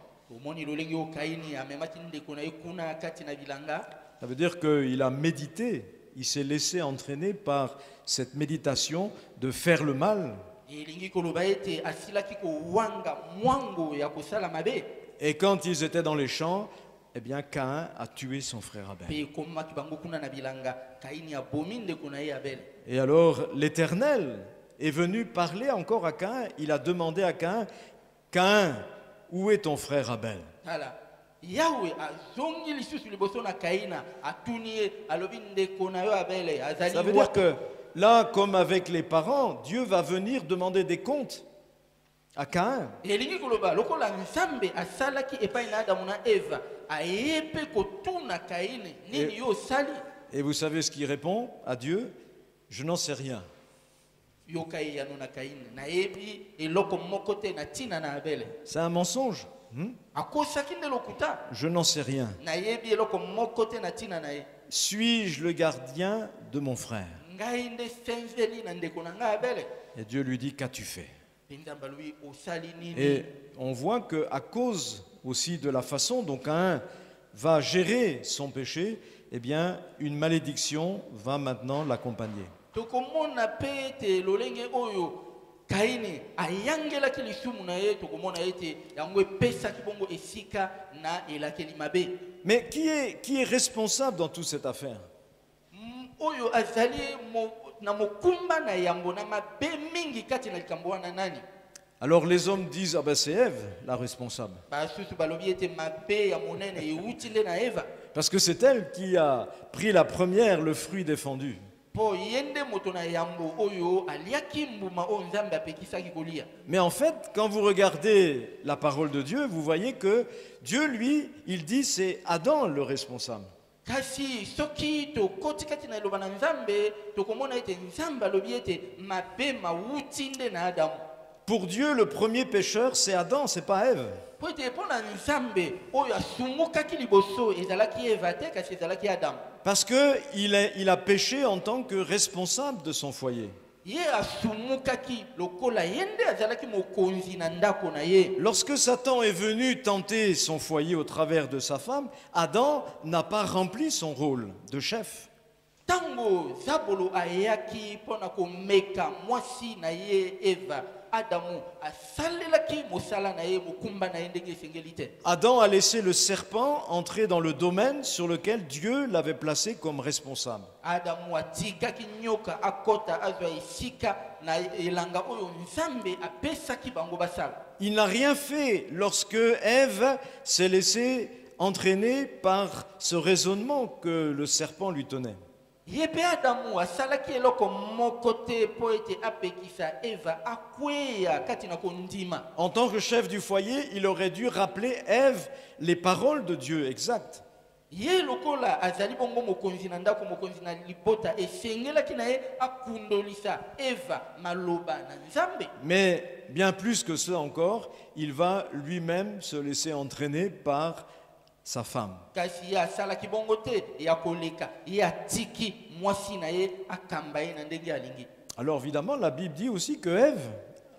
B: Ça veut dire qu'il a médité, il s'est laissé entraîner par cette méditation de faire le mal. Et quand ils étaient dans les champs, eh bien Caïn a tué son frère Abel. Et alors l'Éternel est venu parler encore à Caïn. Il a demandé à Caïn, Caïn, où est ton frère Abel?
C: Yahweh azongi lisusu liboso na Kaina atuni ye alobi ndeko na yo Abele azali
B: Ça veut dire que là, comme avec les parents, Dieu va venir demander des comptes à Caïn.
C: elingi koloba lokola Nzambe asalaki epai na Adamu na Eva ayepe kotuna Kaina nini yo sali
B: Et vous savez ce qu'il répond à Dieu? Je n'en sais rien.
C: yo kai yano na Kaina na yebi eloko moko te na tina na Abele
B: C'est un mensonge.
C: akosaki nde lokuta
B: Je n'en sais rien.
C: na yebi eloko moko te na tina na ye
B: Suis-je le gardien de mon frère?
C: ngai nde senzeli na ndeko na ngai Abele
B: Et Dieu lui dit, qu'as-tu fait?
C: mpe Nzambe alobi osali nini
B: Et on voit qu'à cause aussi de la façon dont Caïn va gérer son péché, eh bien, une malédiction va maintenant l'accompagner.
C: tokomona mpe ete lolenge oyo Kaini ayangelaki lisumu na ye tokomona ete yango epesaki bongo esika na elakeli mabe
B: Mais qui est responsable dans toute cette affaire?
C: oyo azali na mokumba na yango na mabe mingi kati na likambo wana nani
B: Alors les hommes disent, ah ben c'est Ève la responsable.
C: basusu balobi ete mabe ya monene euti nde na Eva
B: Parce que c'est elle qui a pris la première, le fruit défendu.
C: mpo ye nde moto na yambo oyo aliaki mbuma oyo Nzambe apekisaki kolia
B: Mais en fait, quand vous regardez la parole de Dieu, vous voyez que Dieu, lui, il dit c'est Adam le responsable.
C: kasi soki tokoti kati na eloba na Nzambe tokomona ete Nzambe alobi ete mabe mawuti nde na Adamu
B: Pour Dieu, le premier pécheur, c'est Adam, c'est pas Ève.
C: po ete mpo na Nzambe oyo asungukaki liboso ezalaki Eva te kasi ezalaki Adamu
B: Parce qu'il a péché en tant que responsable de son foyer.
C: ye asumukaki lokola ye nde azalaki mokonzi na ndako na ye
B: Lorsque Satan est venu tenter son foyer au travers de sa femme, Adam n'a pas rempli son rôle de chef.
C: ntango Zabolo ayaki mpo na komeka mwasi na ye Eva Adamu asalelaki mosala na ye mokumba na ye ndenge esengeli te
B: Adam a laissé le serpent entrer dans le domaine sur lequel Dieu l'avait placé comme responsable.
C: Adamu atikaki nyoka akota azwa esika na elanga oyo Nzambe apesaki bango basala
B: Il n'a rien fait lorsque Ève s'est laissée entraîner par ce raisonnement que le serpent lui tenait.
C: ye mpe Adamu asalaki eloko moko te mpo ete apekisa Eva akweya kati na kondima
B: En tant que chef du foyer, il aurait dû rappeler Ève les paroles de Dieu exactes.
C: ye lokola azali bongo mokonzi na ndako mokonzi na libota esengelaki na ye akundolisa Eva maloba na Nzambe
B: Mais bien plus que cela encore, il va lui-même se laisser entraîner par sa femme.
C: kasi ye asalaki bongo te ya koleka ye atiki mwasi na ye akamba ye na ndenge alingi
B: Alors évidemment, la Bible dit aussi que Ève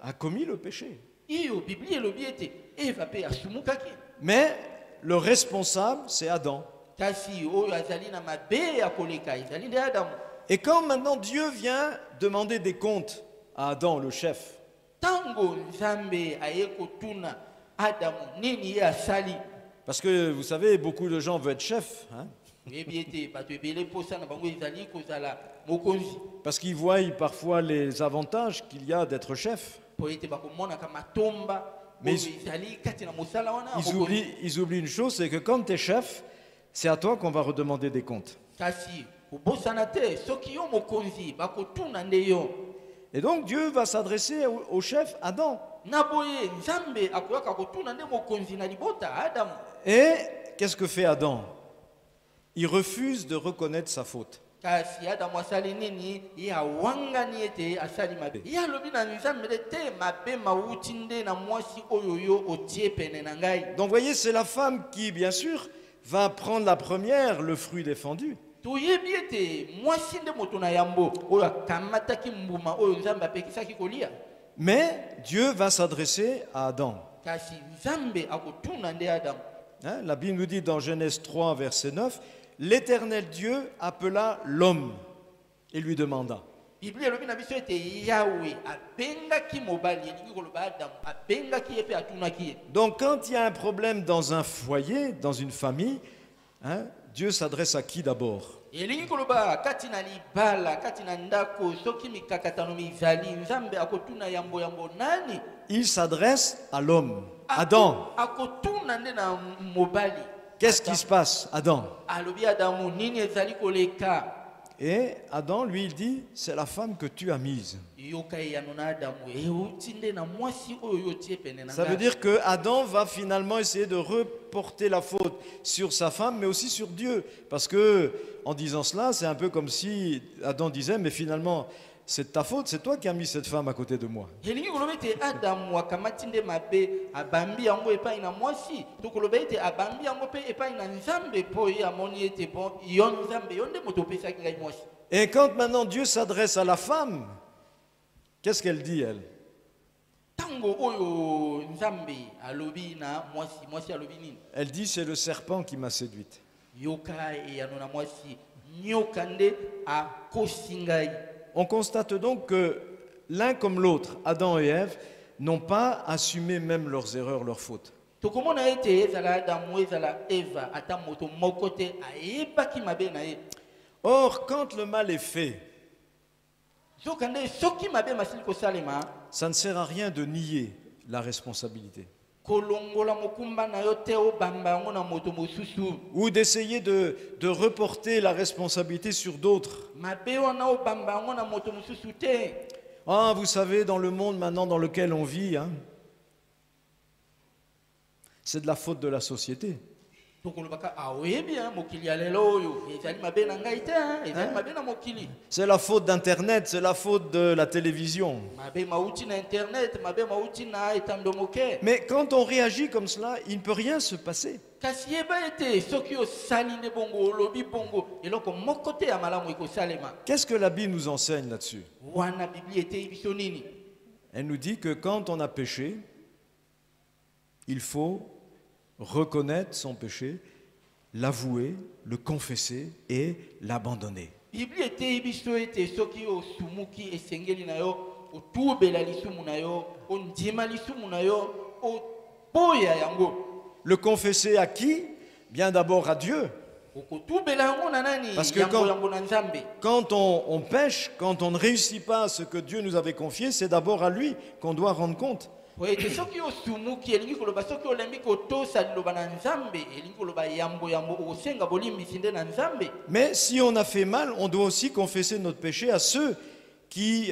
B: a commis le péché.
C: iyo biblia elobi ete Eva mpe asumukaki
B: Mais le responsable, c'est Adam.
C: kasi oyo azali na mabe ya koleka ezali nde Adamu
B: Et quand maintenant Dieu vient demander des comptes à Adam, le chef,
C: ntango Nzambe aye kotuna Adamu nini ye asali
B: parce que vous savez, beaucoup de gens veulent être chefs, hein,
C: oyebi ete bato ebele mposa na bango ezali kozala mokonzi
B: parce qu'ils voient parfois les avantages qu'il y a d'être chef.
C: mpo ete bakomonaka matomba
B: Mais
C: oyo ezali kati na mosala wana ya
B: Ils
C: mokonzi.
B: oublient une chose, c'est que quand tu es chef, c'est à toi qu'on va redemander des comptes.
C: kasi kobosana te soki yo mokonzi bakotuna nde yo
B: Et donc Dieu va s'adresser au chef Adam.
C: na boye Nzambe akoyaka kotuna nde mokonzi na libota Adamu
B: Et qu'est-ce que fait Adam? Il refuse de reconnaître sa faute.
C: kasi Adamu asali nini ye awangani ete asali mabe ye alobi na Nzambe te mabe mawuti nde na mwasi oyo yo otie pene na ngai
B: Donc vous voyez, c'est la femme qui, bien sûr, va prendre la première, le fruit défendu.
C: toyebi ete mwasi nde moto na yambo oyo akamataki mbuma oyo Nzambe apekisaki kolia
B: Mais Dieu va s'adresser à Adam.
C: kasi Nzambe akotuna nde Adamu
B: Hein, la Bible nous dit dans Genèse 3, verset 9, l'Éternel Dieu appela l'homme et lui demanda.
C: biblia elobi na biso ete Yawe abengaki mobali elingi koloba Adamu abengaki ye mpe atunaki ye
B: Donc quand il y a un problème dans un foyer, dans une famille, hein, Dieu s'adresse à qui d'abord?
C: elingi koloba kati na libala kati na ndako soki mikakatano mizali Nzambe akotuna yambo yambo nani
B: Il s'adresse à l'homme, Adam.
C: akotuna nde na mobali
B: Qu'est-ce qui se passe, Adam?
C: alobi Adamu nini ezali koleka.
B: Et Adam, lui, il dit, c'est la femme que tu as mise.
C: Yoka eyano na Adamu euti nde na mwasi oyo otie pene na
B: Ça veut
C: ngai.
B: dire que Adam va finalement essayer de reporter la faute sur sa femme, mais aussi sur Dieu. Parce que, en disant cela, c'est un peu comme si Adam disait, mais finalement, c'est de ta faute, c'est toi qui as mis cette femme à côté de moi.
C: Elingi koloba ete Adamu akamati nde mabe abambi yango epai na mwasi. To koloba ete abambi yango pe epai na Nzambe po ye amoni ete bon yo Nzambe yo nde moto opesaki ngai mwasi.
B: Et quand maintenant Dieu s'adresse à la femme, qu'est-ce qu'elle dit, elle?
C: Tango oyo Nzambe alobi na mwasi, mwasi alobi nini?
B: Elle dit, c'est le serpent qui m'a séduite.
C: Yoka eyano na mwasi nyoka nde akosi ngai.
B: On constate donc que l'un comme l'autre, Adam et Ève, n'ont pas assumé même leurs erreurs, leurs fautes.
C: Tokomona ete ezala Adamu ezala Eva ata moto moko te ayebaki mabe na ye.
B: Or, quand le mal est fait,
C: Zoka nde soki mabe masili kosalema
B: ça ne sert à rien de nier la responsabilité.
C: kolongola mokumba na yo te obamba yango na moto mosusu.
B: Ou d'essayer de reporter la responsabilité sur d'autres.
C: Mabe wana obamba yango na moto mosusu te.
B: Ah, vous savez, dans le monde maintenant dans lequel on vit, hein, c'est de la faute de la société.
C: Tokolobaka awebi mokili ya lelo oyo ezali mabe na ngai te ezali mabe na mokili.
B: C'est la faute d'Internet, c'est la faute de la télévision.
C: Mabe mauti na internet, mabe mauti na etando moke.
B: Mais quand on réagit comme cela, il ne peut rien se passer.
C: Kasi yeba ete soki osali nde bongo olobi bongo eloko moko te ya malamu ekosalema.
B: Qu'est-ce que la Bible nous enseigne là-dessus?
C: Wana Biblia ete biso nini?
B: Elle nous dit que quand on a péché, il faut reconnaître son péché, l'avouer, le confesser et l'abandonner.
C: Biblia ete biso ete soki osumuki esengeli na yo otubela lisumu na yo ondima lisumu na yo opoya yango.
B: Le confesser à qui? Bien d'abord à Dieu.
C: Okotubela yango na nani?
B: Parce que
C: yango na Nzambe.
B: quand on pêche, quand on ne réussit pas ce que Dieu nous avait confié, c'est d'abord à lui qu'on doit rendre compte.
C: Ete soki osumuki elingi koloba soki olembi kotosa liloba na Nzambe elingi koloba yambo okosenga bolimbisi nde na Nzambe.
B: Mais si on a fait mal, on doit aussi confesser notre péché à ceux qui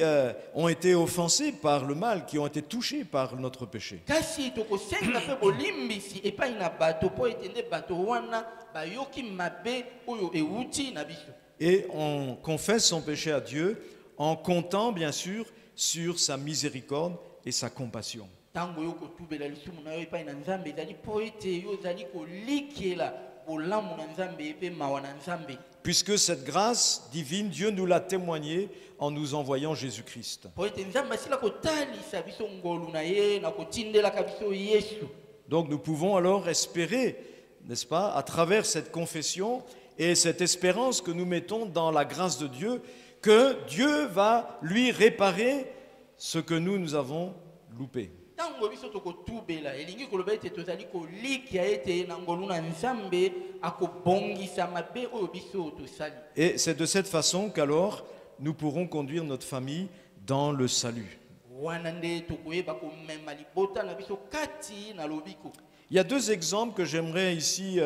B: ont été offensés par le mal, qui ont été touchés par notre péché.
C: Kasi tokosenga pe bolimbisi epai na bato po ete nde bato wana bayoki mabe oyo euti na biso.
B: Et on confesse son péché à Dieu en comptant bien sûr sur sa miséricorde et sa compassion.
C: Tango yo kotubela lisumu na yo epai na Nzambe ezali po ete yo ezali kolikela bolamu na Nzambe epe mawa na Nzambe.
B: Puisque cette grâce divine, Dieu nous l'a témoignée en nous envoyant Jésus-Christ.
C: Po ete Nzambe asila kotalisa biso ngolu na ye na kotindelaka biso Yesu.
B: Donc nous pouvons alors espérer, n'est-ce pas, à travers cette confession et cette espérance que nous mettons dans la grâce de Dieu, que Dieu va lui réparer ce que nous avons loupé.
C: Tango biso tokotubela elingi koloba ete tozali kolikia ete na ngolu na Nzambe akobongisa mabe oyo biso tosali.
B: Et c'est de cette façon qu'alors nous pourrons conduire notre famille dans le salut.
C: Wana nde tokoyeba komema libota na biso kati na lobiko.
B: Il y a deux exemples que j'aimerais ici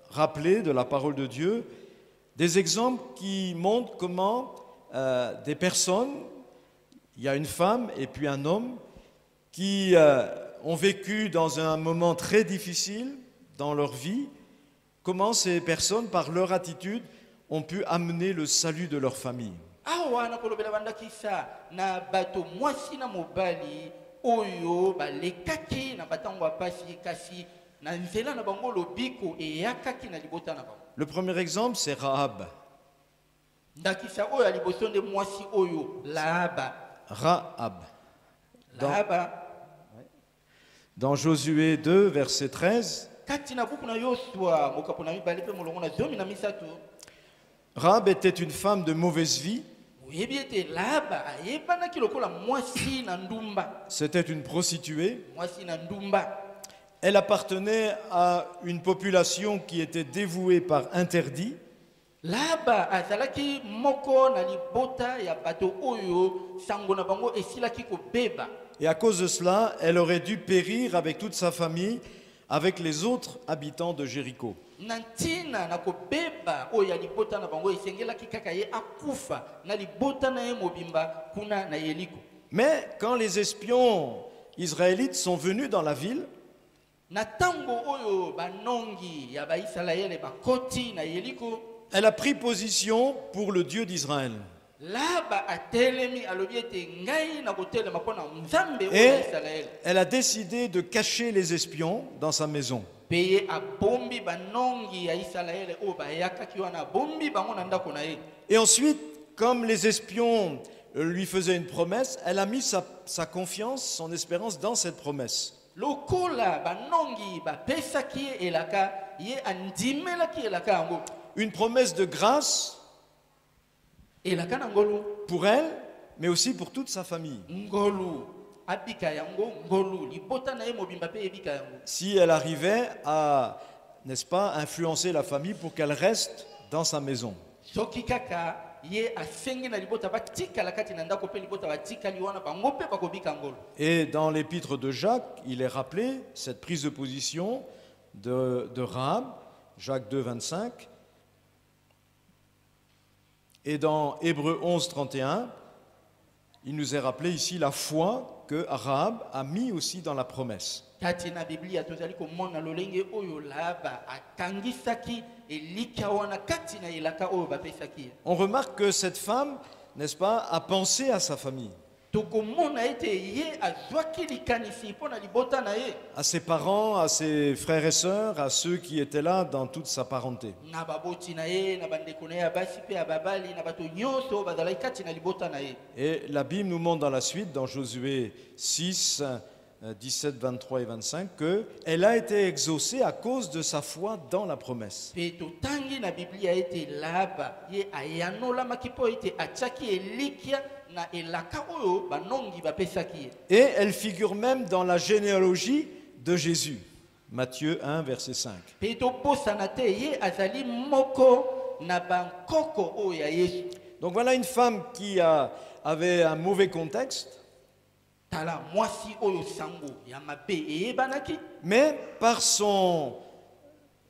B: rappeler de la parole de Dieu. Des exemples qui montrent comment des personnes, il y a une femme et puis un homme, qui ont vécu dans un moment très difficile dans leur vie, comment ces personnes, par leur attitude, ont pu amener le salut de leur famille.
C: Awa na kolobela bandakisa na bato mwasi na mobali oyo balekaki na batango apasi kasi na nzela na bango lobiko eyakaki na libota na bango.
B: Le premier exemple, c'est Rahab.
C: Ndakisa oyo ya liboso nde mwasi oyo Lahaba.
B: Rahab. Dans Josué 2, verset 13,
C: Kati na buku na Yosua mokapo na mibale pe molongo na 13.
B: Rahab était une femme de mauvaise vie.
C: Oyebi ete Lahaba ayebanaki lokola mwasi na ndumba.
B: C'était une prostituée.
C: Mwasi na ndumba.
B: Elle appartenait à une population qui était dévouée par interdit.
C: Lahaba azalaki moko na libota ya bato oyo sango na bango esilaki kobeba.
B: Et à cause de cela, elle aurait dû périr avec toute sa famille avec les autres habitants de Jéricho.
C: na ntina na kobeba oyo ya libota na bango esengelaki kaka ye akufa na libota na ye mobimba kuna na Yeriko.
B: Mais quand les espions israélites sont venus dans la ville,
C: na tango oyo banongi ya baisraele bakoti na Yeriko,
B: elle a pris position pour le Dieu d'Israël.
C: laba atelemi alobi ete ngai na kotelema mpona nzambe oyo
B: Et
C: ya Israele.
B: elle a décidé de cacher les espions dans sa maison.
C: Peye abombi banongi ya Israele oyo bayakaki wana abombi bango na ndako na ye.
B: Et ensuite, comme les espions lui faisaient une promesse, elle a mis sa confiance, son espérance dans cette promesse.
C: Lokola banongi bapesaki ye elaka ye andimelaki elaka yango.
B: Une promesse de grâce
C: Elaka na ngolu
B: pour elle, mais aussi pour toute sa famille.
C: ngolu abika yango ngolu libota na ye mobimba pe ebika yango.
B: Si elle arrivait à, n'est-ce pas, influencer la famille pour qu'elle reste dans sa maison.
C: Soki kaka ye asengi na libota batikala kati na ndako pe libota batikali wana bango pe bakobika ngolu.
B: Et dans l'épître de Jacques, il est rappelé cette prise de position de Rahab, Jacques 2, 25. Et dans Hébreux 11, 31, il nous est rappelé ici la foi que Rahab a mis aussi dans la promesse.
C: Kati na Biblia tozali komona lolenge oyo laba akangisaki elika wana kati na elaka oyo bapesaki ye.
B: On remarque que cette femme, n'est-ce pas, a pensé à sa famille,
C: Tokomona ete ye azwaki likanisi mpona libota na ye.
B: à ses parents, à ses frères et sœurs, à ceux qui étaient là dans toute sa parenté.
C: Na baboti na ye na bandeko na ye ya basi pe ya babali na bato nyonso oyo bazalaki kati na libota na ye.
B: Et la Bible nous montre dans la suite, dans Josué 6, 17, 23 et 25, qu'elle a été exaucée à cause de sa foi dans la promesse.
C: Pe totangi na Biblia ete laba ye ayanolamaki mpo ete atiaki elikia na elaka oyo banongi bapesaki ye.
B: Et elle figure même dans la généalogie de Jésus. Matthieu 1, verset 5.
C: Pe tobosana te ye azali moko na bankoko oyo ya Yesu.
B: Donc voilà une femme qui avait un mauvais contexte,
C: Tala mwasi oyo sango ya mabe eyebanaki.
B: mais par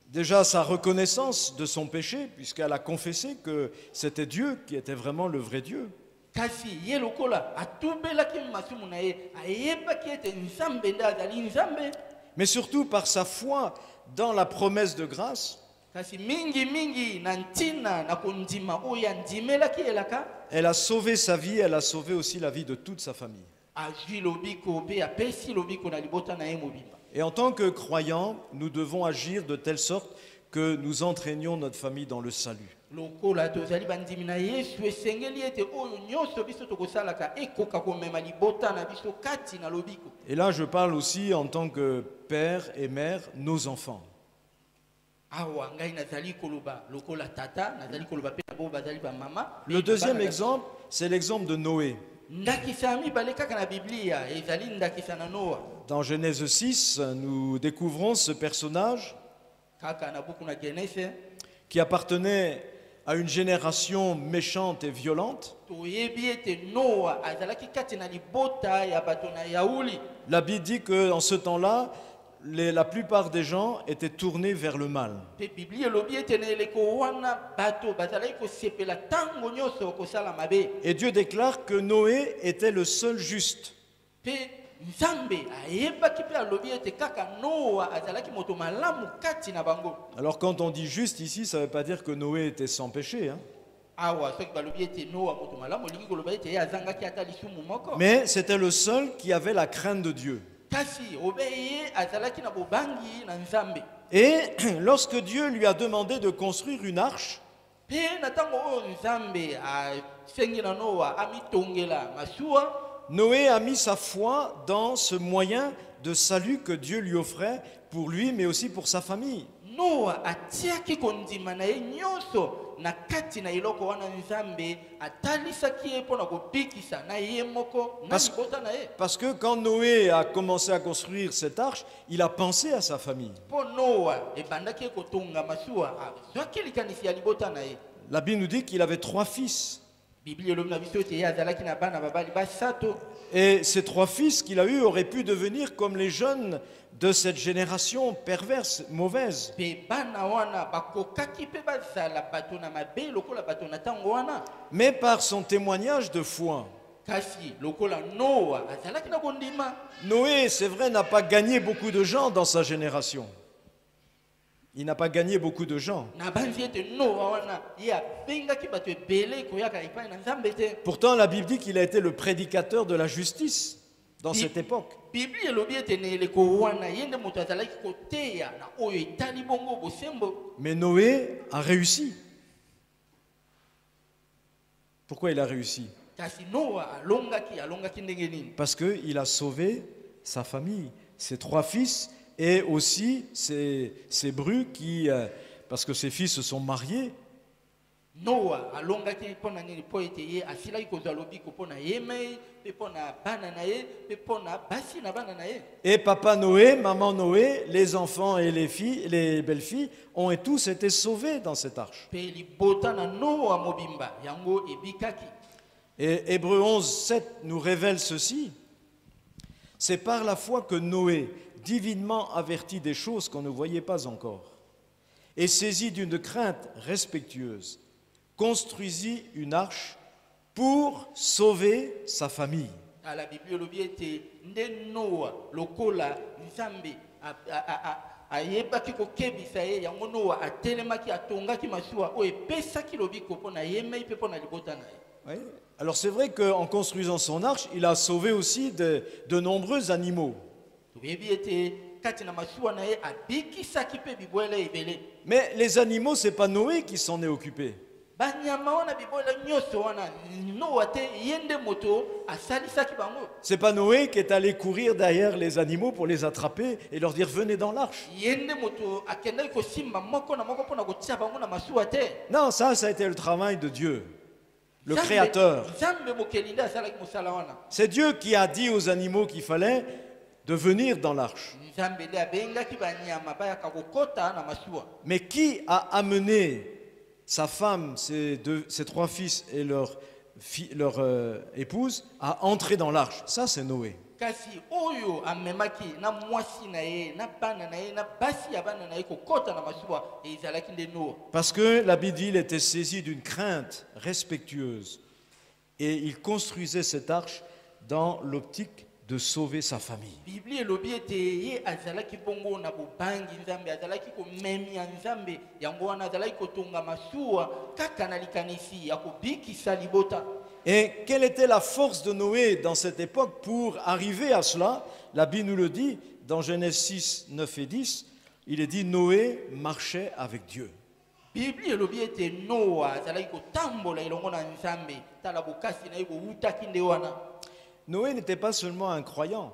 B: déjà sa reconnaissance de son péché, puisqu'elle a confessé que c'était Dieu qui était vraiment le vrai Dieu.
C: Kasi ye lokola atubelaki masumu na ye ayebaki ete nzambe nde azali nzambe.
B: Mais surtout par sa foi dans la promesse de grâce,
C: Kasi mingi na ntina na kondima oyo andimelaki elaka
B: elle a sauvé sa vie, elle a sauvé aussi la vie de toute sa famille.
C: azwi lobiko pe apesi lobiko na libota na ye mobimba.
B: Et en tant que croyants, nous devons agir de telle sorte que nous entraînions notre famille dans le salut.
C: Lokola tozali bandimi na Yesu esengeli ete oyo nyonso biso tokosalaka ekoka komema libota na biso kati na lobiko.
B: Et là, je parle aussi en tant que père et mère, nos enfants.
C: Awa ngai nazali koloba lokola tata nazali koloba pe bo bazali ba mama.
B: Le deuxième exemple, c'est l'exemple de Noé.
C: Ndakisa mibale kaka na Biblia ezali ndakisa na Noa.
B: Dans Genèse 6, nous découvrons ce personnage
C: Kaka na buku na Genese
B: qui appartenait à une génération méchante et violente.
C: toyebi ete Noa azalaki kati na libota ya bato na Yauli.
B: La Bible dit qu'en ce temps-là, la plupart des gens étaient tournés vers le mal.
C: Pe Biblia elobi ete na eleko wana bato bazalaki kosepela tango nyonso kosala mabe.
B: Et Dieu déclare que Noé était le seul juste.
C: Pe Nzambe ayebaki pe alobi ete kaka Noa azalaki moto malamu kati na bango.
B: Alors quand on dit juste ici, ça ne veut pas dire que Noé était sans péché, hein.
C: Awa soki balobi ete Noa moto malamu olingi koloba ete ye azangaki ata lisumu moko.
B: Mais c'était le seul qui avait la crainte de Dieu.
C: Kasi obe ye azalaki na bobangi na Nzambe.
B: Et lorsque Dieu lui a demandé de construire une arche,
C: Pe na tango oyo Nzambe asengi na Noa amitongela masuwa.
B: Noé a mis sa foi dans ce moyen de salut que Dieu lui offrait pour lui, mais aussi pour sa famille.
C: Noa atiaki kondima na ye nyonso na kati na eloko wana Nzambe atalisaki ye mpona kobikisa na ye moko na libota na ye.
B: Parce que quand Noé a commencé à construire cette arche, il a pensé à sa famille.
C: Mpo Noa ebandaki kotonga masuwa azwaki likanisi ya libota na ye.
B: La Bible nous dit qu'il avait 3 fils.
C: Bible elobi na biso ete ye azalaki na bana babali basato.
B: Et ces 3 fils qu'il a eus auraient pu devenir comme les jeunes de cette génération perverse, mauvaise.
C: Pe bana wana bakokaki pe bazala bato na mabe lokola bato na ntango wana.
B: Mais par son témoignage de foi,
C: Kasi lokola Noa azalaki na bondima.
B: Noé, c'est vrai, n'a pas gagné beaucoup de gens dans sa génération. Il n'a pas gagné beaucoup de gens.
C: Na banzi ete Noa wana ye abengaki bato ebele koyaka epai na Nzambe te.
B: Pourtant, la Bible dit qu'il a été le prédicateur de la justice dans cette époque.
C: Bible elobi ete na eleko wana ye nde moto azalaki koteya na oyo etali bongo bosembo.
B: Mais Noé a réussi. Pourquoi il a réussi?
C: Kasi Noa alongaki ndenge nini?
B: Parce qu'il a sauvé sa famille, ses 3 fils et aussi ses brus qui, parce que ses fils se sont mariés.
C: Noa alongaki mpona nini po ete ye asilaki kozwa lobiko mpona ye mei mpe mpona bana na ye mpe mpona basi na bana na ye.
B: Et papa Noé, maman Noé, les enfants et les filles, les belles-filles ont tous été sauvés dans cette arche.
C: Mpe libota na Noa mobimba yango ebikaki.
B: Et Hébreux 11, 7 nous révèle ceci. C'est par la foi que Noé, divinement averti des choses qu'on ne voyait pas encore, et saisi d'une crainte respectueuse, construisit une arche pour sauver sa famille.
C: La Bible elobi ete nde Noa lokola Nzambe ayebaki kokebisa ye yango Noa atelemaki atongaki masuwa oyo epesaki lobiko mpona ye mei mpe mpona libota na ye.
B: Oui. Alors c'est vrai qu'en construisant son arche, il a sauvé aussi de nombreux animaux. Mais les animaux, ce n'est pas Noé qui s'en est occupé. C'est pas Noé qui est allé courir derrière les animaux pour les attraper et leur dire venez dans l'arche. Non, ça a été le travail de Dieu, le Créateur. C'est Dieu qui a dit aux animaux qu'il fallait de venir dans l'arche. Mais qui a amené sa femme, ses 3 fils et leur épouse à entrer dans l'arche? Ça, c'est Noé. Parce que la Bible dit qu'il était saisi d'une crainte respectueuse et il construisait cette arche dans l'optique de sauver sa famille. Et quelle était la force de Noé dans cette époque pour arriver à cela? La Bible nous le dit dans Genèse 6, 9 et 10. Il est dit Noé marchait avec Dieu. Noé n'était pas seulement un croyant.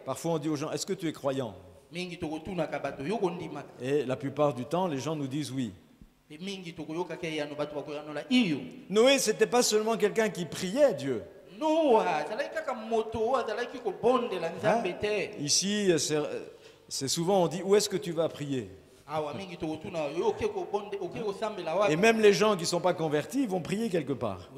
B: Parfois on dit aux gens, est-ce que tu es croyant? Et la plupart du temps, les gens nous disent oui. Noé, ce n'était pas seulement quelqu'un qui priait Dieu. Hein? Ici, c'est souvent on dit, où est-ce que tu vas prier? Et même les gens qui ne sont pas convertis, ils vont prier quelque part.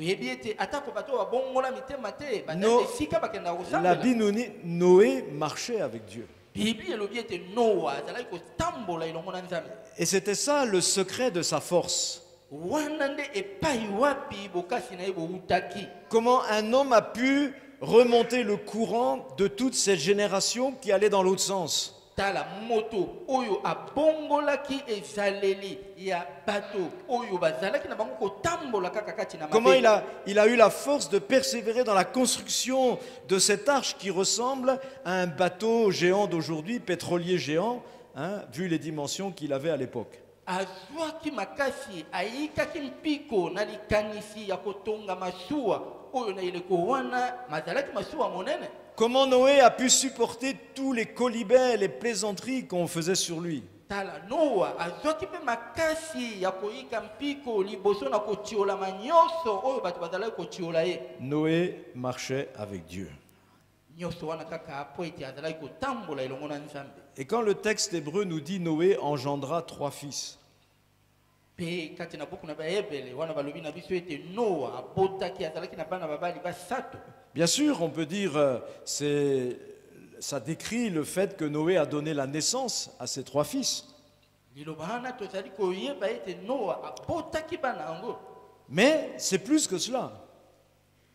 B: La Bible nous dit, Noé marchait avec Dieu. Et c'était ça le secret de sa force. Comment un homme a pu remonter le courant de toute cette génération qui allait dans l'autre sens? Comment il a eu la force de persévérer dans la construction de cette arche qui ressemble à un bateau géant d'aujourd'hui, pétrolier géant, hein, vu les dimensions qu'il avait à l'époque. Comment Noé a pu supporter tous les colibets, les plaisanteries qu'on faisait sur lui? Noé marchait avec Dieu. Et quand le texte hébreu nous dit Noé engendra 3 fils,
C: Pe kati na buku na baebele wana balobi na biso ete Noa abotaki azalaki na bana babali basato.
B: Bien sûr, on peut dire, ça décrit le fait que Noé a donné la naissance à ses 3 fils.
C: Liloba wana tozali koyeba ete Noa abotaki bana yango.
B: Mais c'est plus que cela.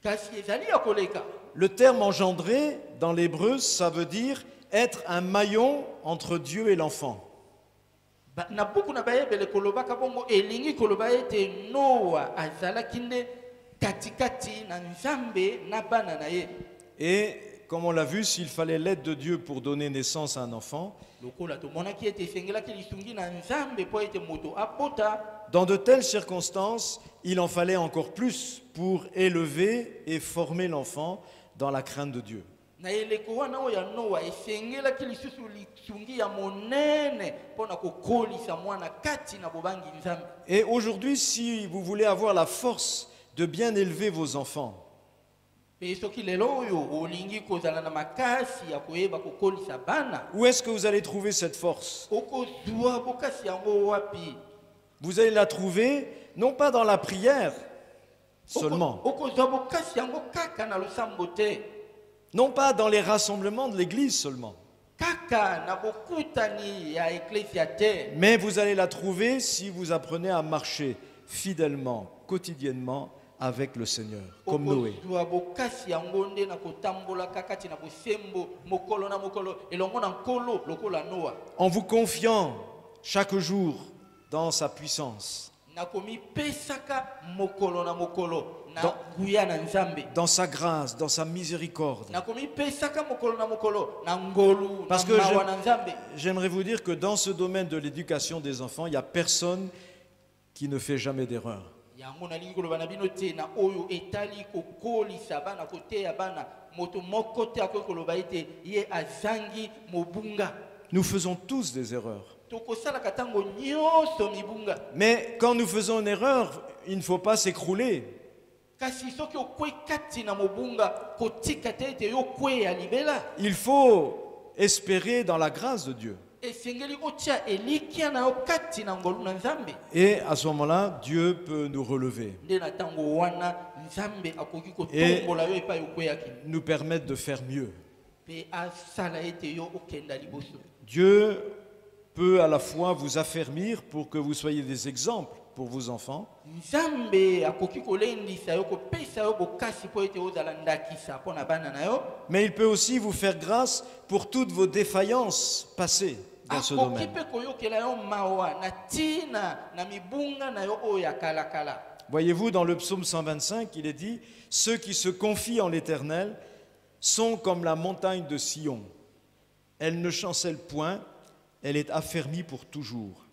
C: Kasi ezali ya koleka.
B: Le terme engendré dans l'hébreu, ça veut dire être un maillon entre Dieu et l'enfant.
C: Na buku na baebele kolobaka bongo elingi koloba ete Noa azalaki nde katikati na Nzambe na bana na ye.
B: Et comme on l'a vu, s'il fallait l'aide de Dieu pour donner naissance à un enfant,
C: Lokola tomonaki ete esengelaki lisungi na Nzambe po ete moto abota.
B: dans de telles circonstances, il en fallait encore plus pour élever et former l'enfant dans la crainte de Dieu.
C: Na eleko wana oyo ya Noa esengelaki lisusu lisungi ya monene mpona kokolisa mwana kati na bobangi Nzambe.
B: Et aujourd'hui, si vous voulez avoir la force de bien élever vos enfants,
C: Pe soki lelo oyo olingi kozala na makasi ya koyeba kokolisa bana,
B: où est-ce que vous allez trouver cette force?
C: okozwa bokasi yango wapi?
B: Vous allez la trouver non pas dans la prière seulement,
C: Okozwa bokasi yango kaka na losambo te,
B: non pas dans les rassemblements de l'Église seulement,
C: kaka na bokutani ya eklesia te,
B: mais vous allez la trouver si vous apprenez à marcher fidèlement, quotidiennement avec le Seigneur, comme Noé.
C: okozwa bokasi yango nde na kotambola kati na bosembo mokolo na mokolo elongo na nkolo lokola Noa.
B: En vous confiant chaque jour dans sa puissance,
C: Na komipesaka mokolo na mokolo na
B: Dans-
C: nguya na Nzambe.
B: dans sa grâce, dans sa miséricorde.
C: Na komipesaka mokolo na mokolo na ngolu
B: Parce
C: na
B: que
C: mawa na Nzambe.
B: j'aimerais vous dire que dans ce domaine de l'éducation des enfants, il n'y a personne qui ne fait jamais d'erreur.
C: Yango nalingi koloba na bino te na oyo etali kokolisa bana koteya bana moto moko te akoki koloba ete ye azangi mobunga.
B: Nous faisons tous des erreurs.
C: Tokosalaka ntango nyonso mibunga.
B: Mais quand nous faisons une erreur, il ne faut pas s'écrouler.
C: Kasi soki okwe kati na mobunga kotika te ete yo kweya libela.
B: Il faut espérer dans la grâce de Dieu.
C: Esengeli otia elikia na yo kati na ngolu na Nzambe.
B: Et à ce moment-là, Dieu peut nous relever,
C: Nde na ntango wana Nzambe akoki kotombola yo epai okweyaki.
B: nous permettre de faire mieux.
C: Pe asala ete yo okenda liboso.
B: Dieu peut à la fois vous affermir pour que vous soyez des exemples pour vos enfants,
C: Nzambe akoki kolendisa yo kopesa yo bokasi po ete ozala ndakisa mpo na bana na yo.
B: mais il peut aussi vous faire grâce pour toutes vos défaillances passées dans ce
C: Akoki
B: domaine.
C: mpe koyokela yo mawa na ntina na mibunga na yo oyo ya kalakala.
B: Voyez-vous, dans le psaume 125, il est dit « Ceux qui se confient en l'Éternel sont comme la montagne de Sion. Elle ne chancelle point, elle est affermie pour toujours. »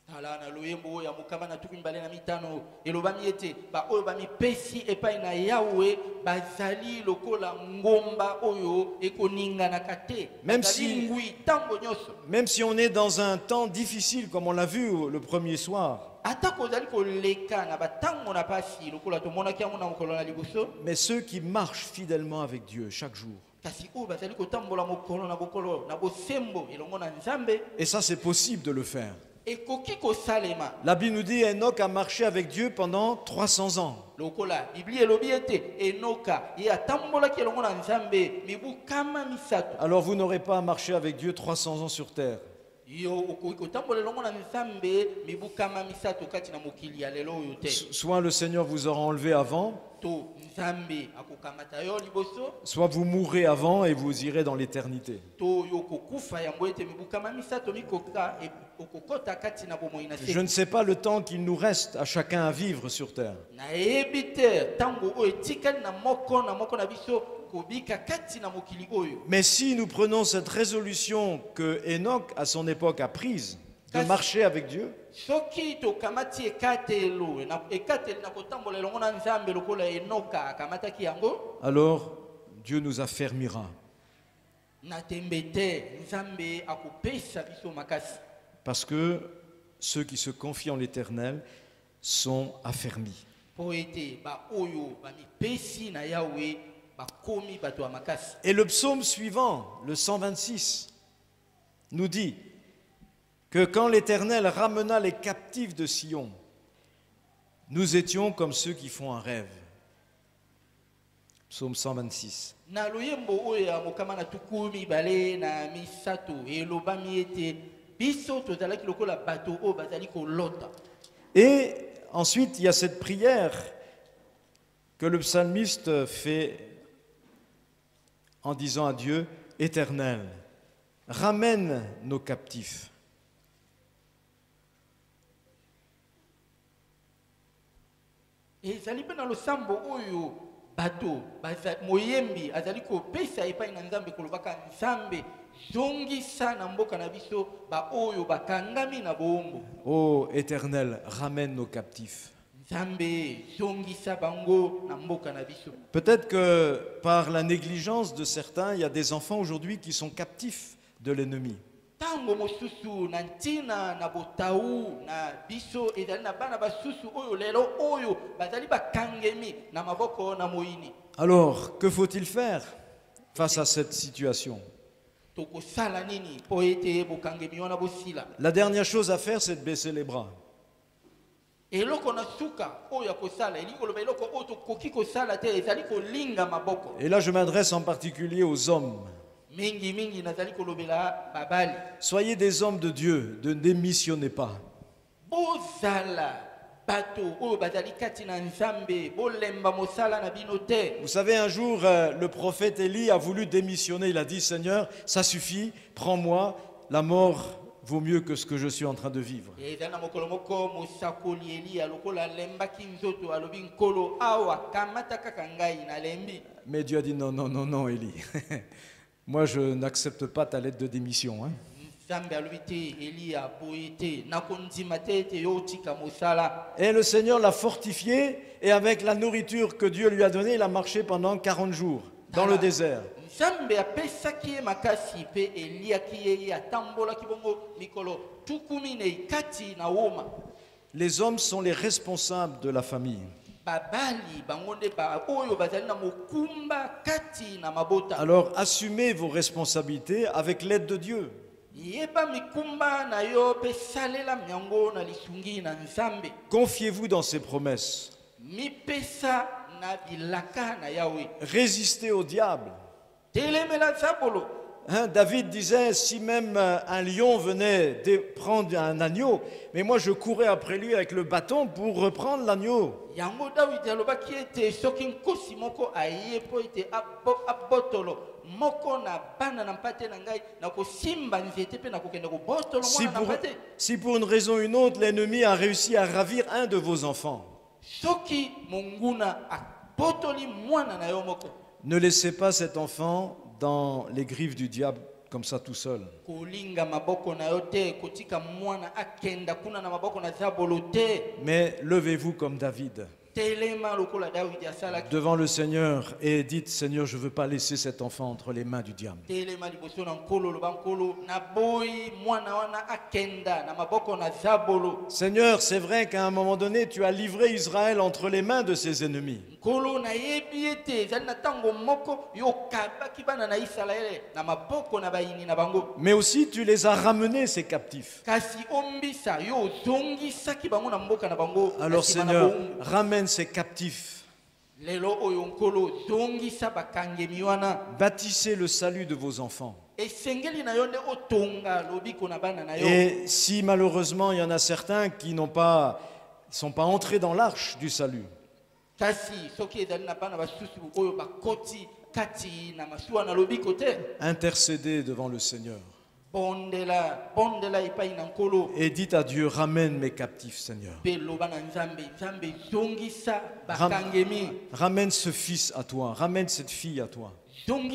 C: Tala na loyembo oyo ya mokama na tuku mibale na mitano elobami ete baoyo bamipesi epai na Yawe bazali lokola ngomba oyo ekoninganaka te.
B: Même
C: Bazali
B: si-
C: ngwi ntango nyonso.
B: Même si on est dans un temps difficile, comme on l'a vu le premier soir,
C: Ata kozali koleka na batango na pasi lokola tomonaki yango na mokolo na liboso.
B: mais ceux qui marchent fidèlement avec Dieu chaque jour.
C: Kasi oyo bazali kotambola mokolo na bokolo na bosembo elongo na Nzambe
B: Et ça, c'est possible de le faire.
C: ekoki kosalema.
B: La Bible nous dit Enoch a marché avec Dieu pendant 300 ans.
C: Lokola Biblia elobi ete Enoka ye atambolaki elongo na Nzambe mibu kama misato.
B: Alors vous n'aurez pas à marcher avec Dieu 300 ans sur terre.
C: Yo okoki kotambola elongo na Nzambe mibu kama misato kati na mokili ya lelo oyo te.
B: Soit le Seigneur vous aura enlevé avant,
C: To Nzambe akokamata yo liboso
B: soit vous mourrez avant et vous irez dans l'éternité.
C: to yo kokufa yango ete mibu kama misato mikoka okokota kati na bomoi na
B: Je ne sais pas le temps qu'il nous reste à chacun à vivre sur terre.
C: nayebi te ntango oyo etikali na moko na biso kobika kati na mokili oyo.
B: Mais si nous prenons cette résolution que Enoch à son époque a prise, de
C: Kasi-
B: marcher avec Dieu,
C: soki tokamati ekatelo ekateli na kotambola elongo na Nzambe lokola Enoka akamataki yango
B: alors Dieu nous affermira.
C: na tembe te Nzambe akopesa biso makasi.
B: Parce que ceux qui se confient en l'Éternel sont affermis.
C: Po ete baoyo bamipesi na Yawe bakomi bato ya makasi.
B: Et le psaume suivant, le 126, nous dit que quand l'Éternel ramena les captifs de Sion, Nous étions comme ceux qui font un rêve. Psaume 126.
C: Na loyembo oyo ya mokama na tuku mibale na misato elobami ete biso tozalaki lokola bato oyo bazali kolota.
B: Et ensuite, il y a cette prière que le psalmiste fait en disant à Dieu, Éternel, ramène nos captifs.
C: Ezali pe na losambo oyo bato moyembi azali kopesa epai na nzambe kolobaka nzambe zongisa na mboka na biso ba oyo bakangami na bombo.
B: Ô Éternel, ramène nos captifs.
C: Nzambe zongisa bango na mboka na biso.
B: Peut-être que par la négligence de certains, il y a des enfants aujourd'hui qui sont captifs de l'ennemi.
C: Tango mosusu na ntina na botau na biso ezali na bana basusu oyo lelo oyo bazali bakangemi na maboko na moyini.
B: Alors, que faut-il faire face à cette situation?
C: Tokosala nini po ete bokangemi wana bosila?
B: La dernière chose à faire, c'est de baisser les bras.
C: Eloko na suka oyo kosala eli koloba eloko oyo tokoki kosala te ezali kolinga maboko.
B: Et là, je m'adresse en particulier aux hommes.
C: Mingi nazali kolobela babali.
B: Soyez des hommes de Dieu, ne démissionnez pas.
C: Bozala bato oyo bazali kati na nzambe bolemba mosala na bino te.
B: Vous savez, un jour, le prophète Élie a voulu démissionner. Il a dit, Seigneur, ça suffit, prends-moi, la mort vaut mieux que ce que je suis en train de vivre.
C: Ezana mokolo moko mosakoli Eli alokola lembaki nzoto alobi nkolo awa kamata kaka ngai na lembi.
B: Mais Dieu a dit, non, non, non, non, Élie. Moi, je n'accepte pas ta lettre de démission. Hein. Et le Seigneur l'a fortifié, et avec la nourriture que Dieu lui a donnée, il a marché pendant 40 jours dans le désert. Les hommes sont les responsables de la famille. Alors assumez vos responsabilités avec l'aide de Dieu. Confiez-vous dans ses promesses. Résistez au diable. Hein, David disait, si même un lion venait prendre un agneau, mais moi je courais après lui avec le bâton pour reprendre l'agneau. Si pour une raison ou une autre, l'ennemi a réussi à ravir un de vos enfants, ne laissez pas cet enfant dans les griffes du diable comme ça tout seul. Mais levez-vous comme David devant le Seigneur et dites, Seigneur, je ne veux pas laisser cet enfant entre les mains du diable. Seigneur, c'est vrai qu'à un moment donné, tu as livré Israël entre les mains de ses ennemis. Mais aussi, tu les as ramenés, ces captifs. Alors, Seigneur, ramène ces captifs. Bâtissez le salut de vos enfants. Et si malheureusement il y en a certains qui ne sont pas entrés dans l'arche du salut, intercédez devant le Seigneur. Et dites à Dieu, ramène mes captifs, Seigneur. Ramène ce fils à toi, ramène cette fille à toi. Ne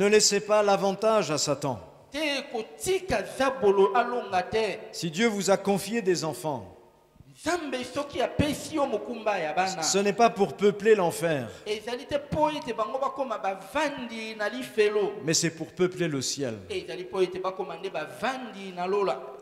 B: laissez pas l'avantage à Satan. Si Dieu vous a confié des enfants, ce n'est pas pour peupler l'enfer, mais c'est pour peupler le ciel.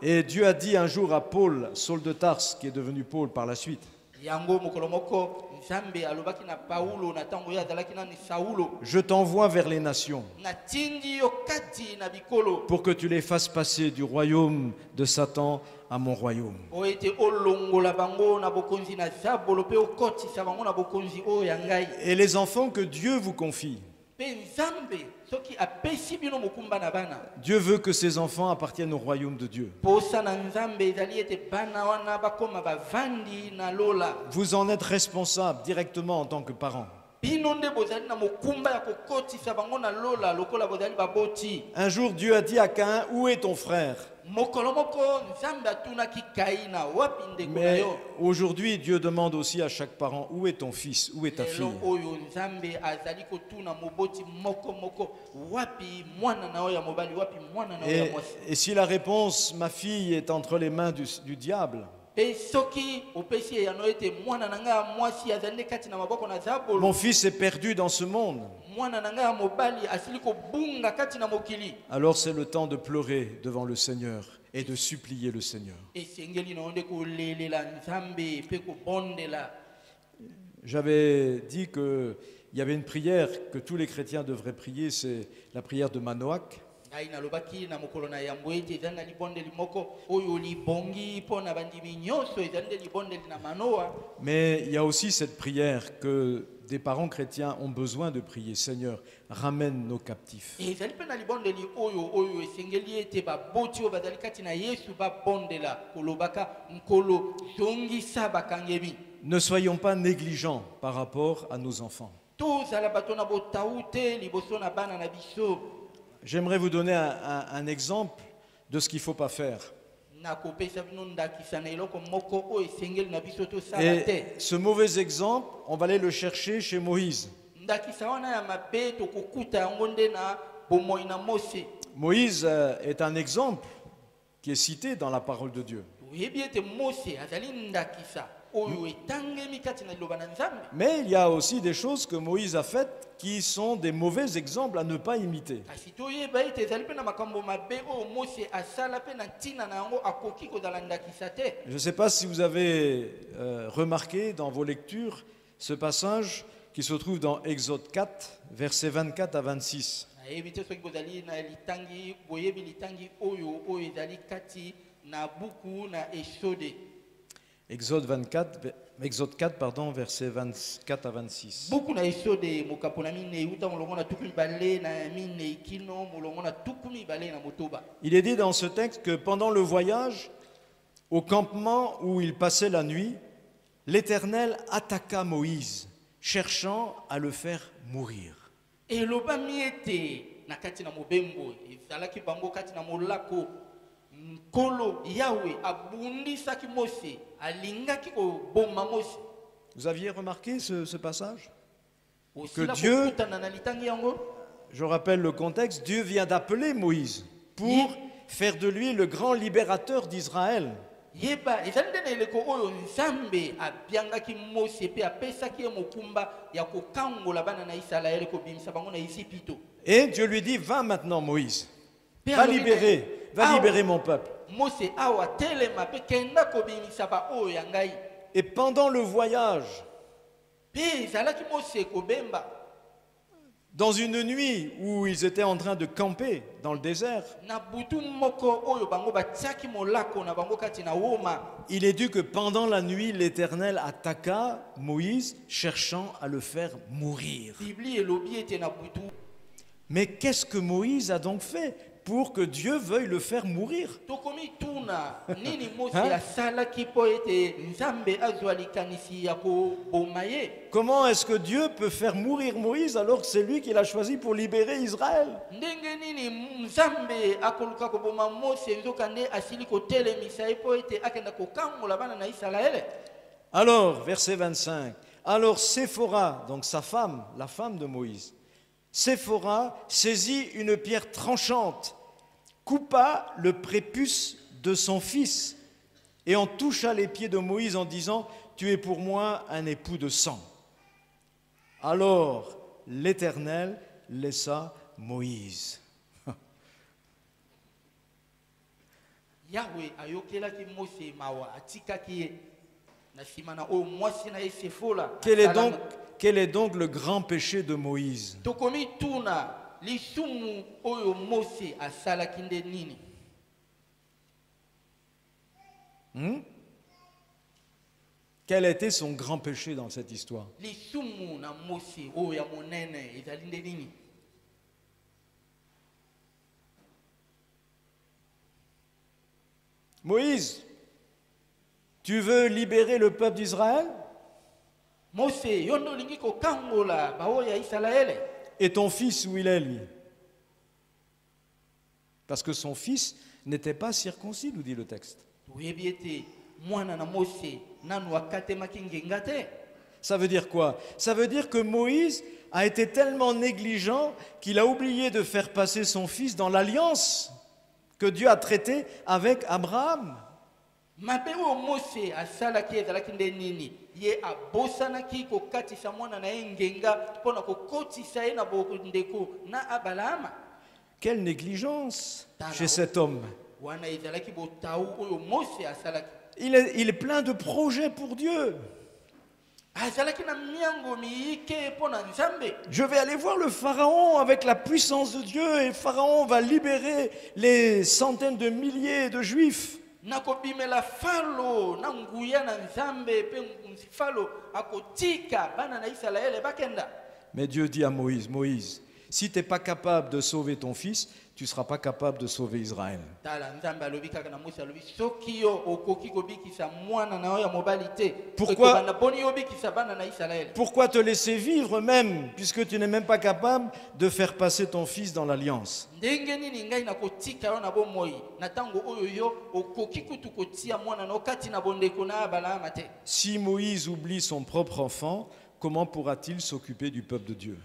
B: Et Dieu a dit un jour à Paul, Saul de Tarse, qui est devenu Paul par la suite,
C: yango mokolo moko nzambe alobaki na Paulo na tango ya azalaki na Saulo
B: je t'envoie vers les nations
C: natindi yo kati na bikolo
B: pour que tu les fasses passer du royaume de Satan à mon royaume.
C: o ete olongola bango na bokonzi na zabolo pe okotisa bango na bokonzi oyo ya ngai.
B: Et les enfants que Dieu vous confie,
C: Pe nzambe soki apesi bino mokumba na bana
B: Dieu veut que ces enfants appartiennent au royaume de Dieu.
C: posa na nzambe ezali ete bana wana bakoma bavandi na lola.
B: Vous en êtes responsable directement en tant que parent.
C: Bino nde bozali na mokumba ya kokotisa bango na lola lokola bozali baboti.
B: Un jour, Dieu a dit à Caïn, où est ton frère?
C: Mokolo moko nzambe atunaki Kaina wapi ndeko na
B: Mais
C: yo.
B: aujourd'hui, Dieu demande aussi à chaque parent, où est ton fils? Où est ta fille?
C: Lelo oyo nzambe azali kotuna moboti moko moko wapi mwana na yo ya mobali wapi mwana na yo ya mwasi.
B: Et si la réponse, ma fille, est entre les mains du diable,
C: Pe soki opesi eyano ete mwana na nga ya mwasi azali kati na maboko na zabolo.
B: mon fils est perdu dans ce monde,
C: Mwana na nga ya mobali asili kobunga kati na mokili.
B: alors c'est le temps de pleurer devant le Seigneur et de supplier le Seigneur.
C: Esengeli na onde kolelela nzambe pe kobondela.
B: J'avais dit qu'il y avait une prière que tous les chrétiens devraient prier, c'est la prière de Manoach.
C: Ngai nalobaki na mokolo na yambo ete ezali na libondeli moko oyo libongi mpo na bandimi nyonso ezali nde libondeli na Manoa.
B: Mais il y a aussi cette prière que des parents chrétiens ont besoin de prier. Seigneur, ramène nos captifs.
C: Ezali mpe na libondeli oyo esengeli ete baboti oyo bazali kati na Yesu babondela kolobaka nkolo zongisa bakangemi.
B: Ne soyons pas négligents par rapport à nos enfants.
C: Tozala bato na botau te liboso na bana na biso.
B: J'aimerais vous donner un exemple de ce qu'il ne faut pas faire.
C: Nakopesa bino ndakisa na eloko moko oyo esengeli na biso tosala te.
B: Et ce mauvais exemple, on va aller le chercher chez Moïse.
C: Ndakisa wana ya mabe tokokuta yango nde na bomoi na Mose.
B: Moïse est un exemple qui est cité dans la parole de Dieu.
C: Oyebi ete Mose azali ndakisa oyo etangemi kati na liloba na Nzambe.
B: Mais il y a aussi des choses que Moïse a faites qui sont des mauvais exemples à ne pas imiter.
C: Kasi toyeba ete ezali mpe na makambo mabe oyo Mose asala mpe na ntina na yango akoki kozala ndakisa te.
B: Je ne sais pas si vous avez remarqué dans vos lectures ce passage qui se trouve dans Exode 4, versets 24 à 26.
C: Nayebi te soki bozali na litangi boyebi litangi oyo ezali kati na buku na Exode.
B: Exode 4, versets 24 à 26.
C: Buku na Exode mokapo na mine uta molongo na tuku mibale na mine kino molongo na tuku mibale na motoba.
B: Il est dit dans ce texte que pendant le voyage, au campement où il passait la nuit, l'Éternel attaqua Moïse, cherchant à le faire mourir.
C: Elobami ete na kati na mobembo ezalaki bango kati na molako nkolo Yahweh abundisaki Mose alingaki koboma Mose.
B: Vous aviez remarqué ce passage?
C: Osila
B: Dieu-
C: kokutana na litangi yango.
B: Je rappelle le contexte, Dieu vient d'appeler Moïse pour faire de lui le grand libérateur d'Israël.
C: Yeba ezali nde na eleko oyo Nzambe abiangaki Mose pe apesaki ye mokumba ya kokangola bana na Israele kobimisa bango na Ejipito.
B: Et Dieu lui dit, va maintenant Moïse,
C: Pe
B: va
C: alobi
B: libérer mon peuple.
C: Mose awa telema pe kenda kobimisa ba oyo ya ngai.
B: Et pendant le voyage,
C: Pe ezalaki Mose kobemba
B: dans une nuit où ils étaient en train de camper dans le désert,
C: na butu moko oyo bango batiaki molako na bango kati na woma.
B: il est dit que pendant la nuit, l'Éternel attaqua Moïse, cherchant à le faire mourir.
C: Bibli elobi ete na butu.
B: Mais qu'est-ce que Moïse a donc fait pour que Dieu veuille le faire mourir?
C: Tokomi tuna nini Mose
B: Hein?
C: asalaki po ete Nzambe azwa likanisi ya koboma ye.
B: Comment est-ce que Dieu peut faire mourir Moïse alors que c'est lui qui l'a choisi pour libérer Israël?
C: Ndenge nini Nzambe akoluka koboma Mose nzoka nde asili kotelemisa ye po ete akenda kokangola bana na Israele.
B: Alors, verset 25, alors Séphora, donc sa femme, la femme de Moïse, Séphora saisit une pierre tranchante, coupa le prépuce de son fils et en toucha les pieds de Moïse en disant, tu es pour moi un époux de sang. Alors l'Éternel laissa Moïse.
C: Yahweh ayokelaki Mose mawa atikaki ye. na nsima na oyo mwasi na ye Sefola
B: Quel est donc le grand péché de Moïse?
C: tokomi tuna lisumu oyo Mose asalaki nde nini?
B: Quel était son grand péché dans cette histoire?
C: lisumu na Mose oyo ya monene ezali nde nini?
B: Moïse, tu veux libérer le peuple d'Israël?
C: Mose yondo lingi kokangola baoyo ya Israele.
B: Et ton fils, où il est, lui? Parce que son fils n'était pas circoncis, nous dit le texte.
C: toyebi ete mwana na Mose nanu akatemaki ngenga te.
B: Ça veut dire quoi? Ça veut dire que Moïse a été tellement négligent qu'il a oublié de faire passer son fils dans l'alliance que Dieu a traitée avec Abraham.
C: mabe oyo Mose asalaki ezalaki nde nini? Ye abosanaki kokatisa mwana na ye ngenga mpona kokotisa ye na bondeko na Abalama.
B: Quelle négligence chez cet homme.
C: Wana ezalaki botau oyo Mose asalaki.
B: Il est plein de projets pour Dieu.
C: Azalaki na miango miyike mpona Nzambe.
B: Je vais aller voir le Pharaon avec la puissance de Dieu et Pharaon va libérer les centaines de milliers de Juifs.
C: Nakobimela falo na nguya na Nzambe pe falo akotika bana na Israele bakenda.
B: Mais Dieu dit à Moïse, Moïse, si tu n'es pas capable de sauver ton fils, tu ne seras pas capable de sauver Israël.
C: Tala Nzambe alobi kaka na Mose alobi soki yo okoki kobikisa mwana na yo ya mobali te.
B: Pourquoi
C: na boni yo bikisa bana na Israele?
B: Pourquoi te laisser vivre même, puisque tu n'es même pas capable de faire passer ton fils dans l'alliance?
C: Ndenge nini ngai nakotika yo na bomoi na tango oyo yo okoki kutu kotia mwana na okati na bondeko na Abalama te?
B: Si Moïse oublie son propre enfant, comment pourra-t-il s'occuper du peuple de Dieu?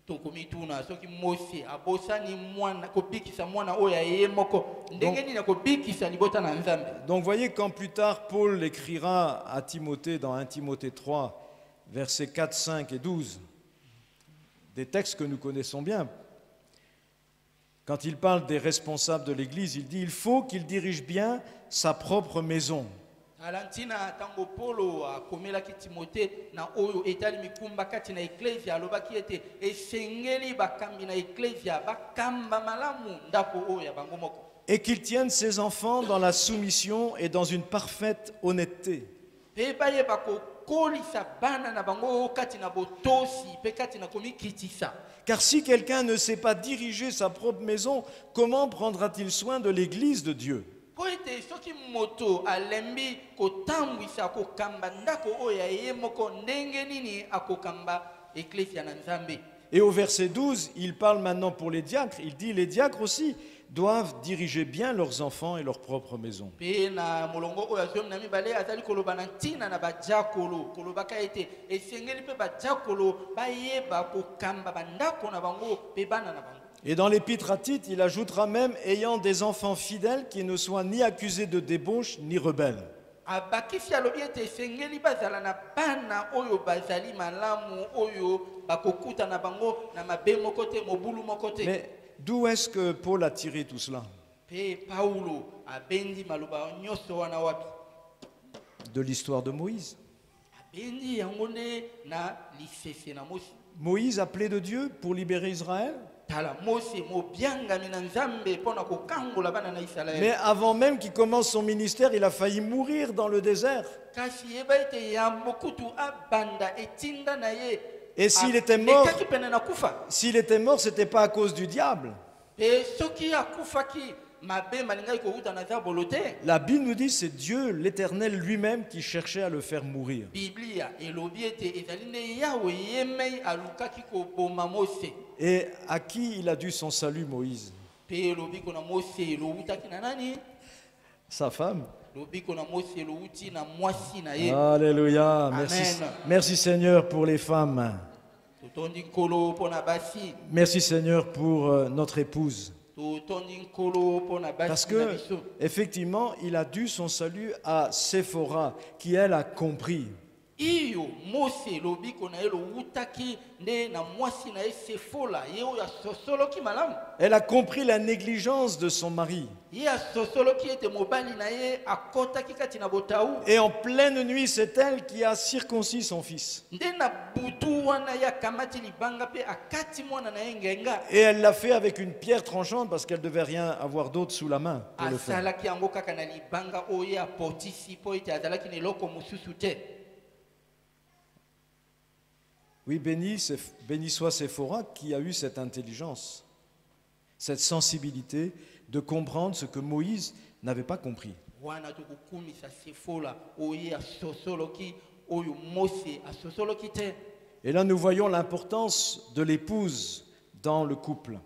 C: Tokomi tuna soki Mose abosani mwana kobikisa mwana oyo ya ye moko ndenge nini akobikisa libota na Nzambe?
B: Donc voyez, quand plus tard Paul écrira à Timothée dans 1 Timothée 3, versets 4, 5 et 12, des textes que nous connaissons bien, quand il parle des responsables de l'Église, il dit il faut qu'il dirige bien sa propre maison.
C: Alantina tango Polo akomelaki Timothée na oyo etali mikumba kati na eklezia alobaki ete esengeli bakambi na eklezia bakamba malamu ndako oyo ya bango moko.
B: Et qu'il tienne ses enfants dans la soumission et dans une parfaite honnêteté.
C: Pe baye bakokolisa bana na bango kati na botosi pe kati na komikitisa.
B: Car si quelqu'un ne sait pas diriger sa propre maison, comment prendra-t-il soin de l'Église de Dieu?
C: Po ete soki moto alembi kotambwisa akokamba ndako oyo ya ye moko ndenge nini akokamba eklezia na Nzambe?
B: Et au verset 12, il parle maintenant pour les diacres. Il dit les diacres aussi doivent diriger bien leurs enfants et leur propre maison.
C: Pe na molongo oyo azomi na mibale azali koloba na ntina na bajakolo kolobaka ete esengeli pe bajakolo bayeba kokamba bandako na bango pe bana na bango.
B: Et dans l'épître à Tite, il ajoutera même ayant des enfants fidèles qui ne soient ni accusés de débauche ni rebelles.
C: Abakisi alobi ete esengeli bazala na bana oyo bazali malamu oyo bakokuta na bango na mabe moko te mobulu moko te.
B: Mais d'où est-ce que Paul a tiré tout cela?
C: Pe Paulo abendi maloba nyonso wana wapi?
B: De l'histoire de Moïse.
C: Abendi yango nde na lisese na Mosi.
B: Moïse appelé de Dieu pour libérer Israël. Mais avant même qu'il commence son ministère, il a failli mourir dans le désert. Et s'il était mort, ce n'était pas à cause du diable. La Bible nous dit que c'est Dieu, l'Éternel lui-même, qui cherchait à le faire mourir. Et à qui il a dû son salut, Moïse? Sa femme. Alléluia. Merci, merci Seigneur pour les femmes. Merci Seigneur pour notre épouse. Parce que, effectivement, il a dû son salut à Séphora, qui elle a compris.
C: iyo Mose lobiko na ye lowutaki nde na mwasi na ye Sefola ye oyo asosoloki malamu.
B: Elle a compris la négligence de son mari.
C: Ye asosoloki ete mobali na ye akotaki kati na botaou.
B: Et en pleine nuit, c'est elle qui a circoncis son fils.
C: Nde na butu wana ya kamati libanga pe akati mwana na ye ngenga.
B: Et elle l'a fait avec une pierre tranchante parce qu'elle ne devait rien avoir d'autre sous la main pour le faire.
C: Asalaki yango kaka na libanga oyo apotisi po ete azalaki na eloko mosusu te.
B: Oui, béni soit Séphora qui a eu cette intelligence, cette sensibilité de comprendre ce que Moïse n'avait pas compris.
C: Wana tokukumisa Sefola oyo asosoloki oyo Mose asosoloki te.
B: Et là, nous voyons l'importance de l'épouse dans le couple.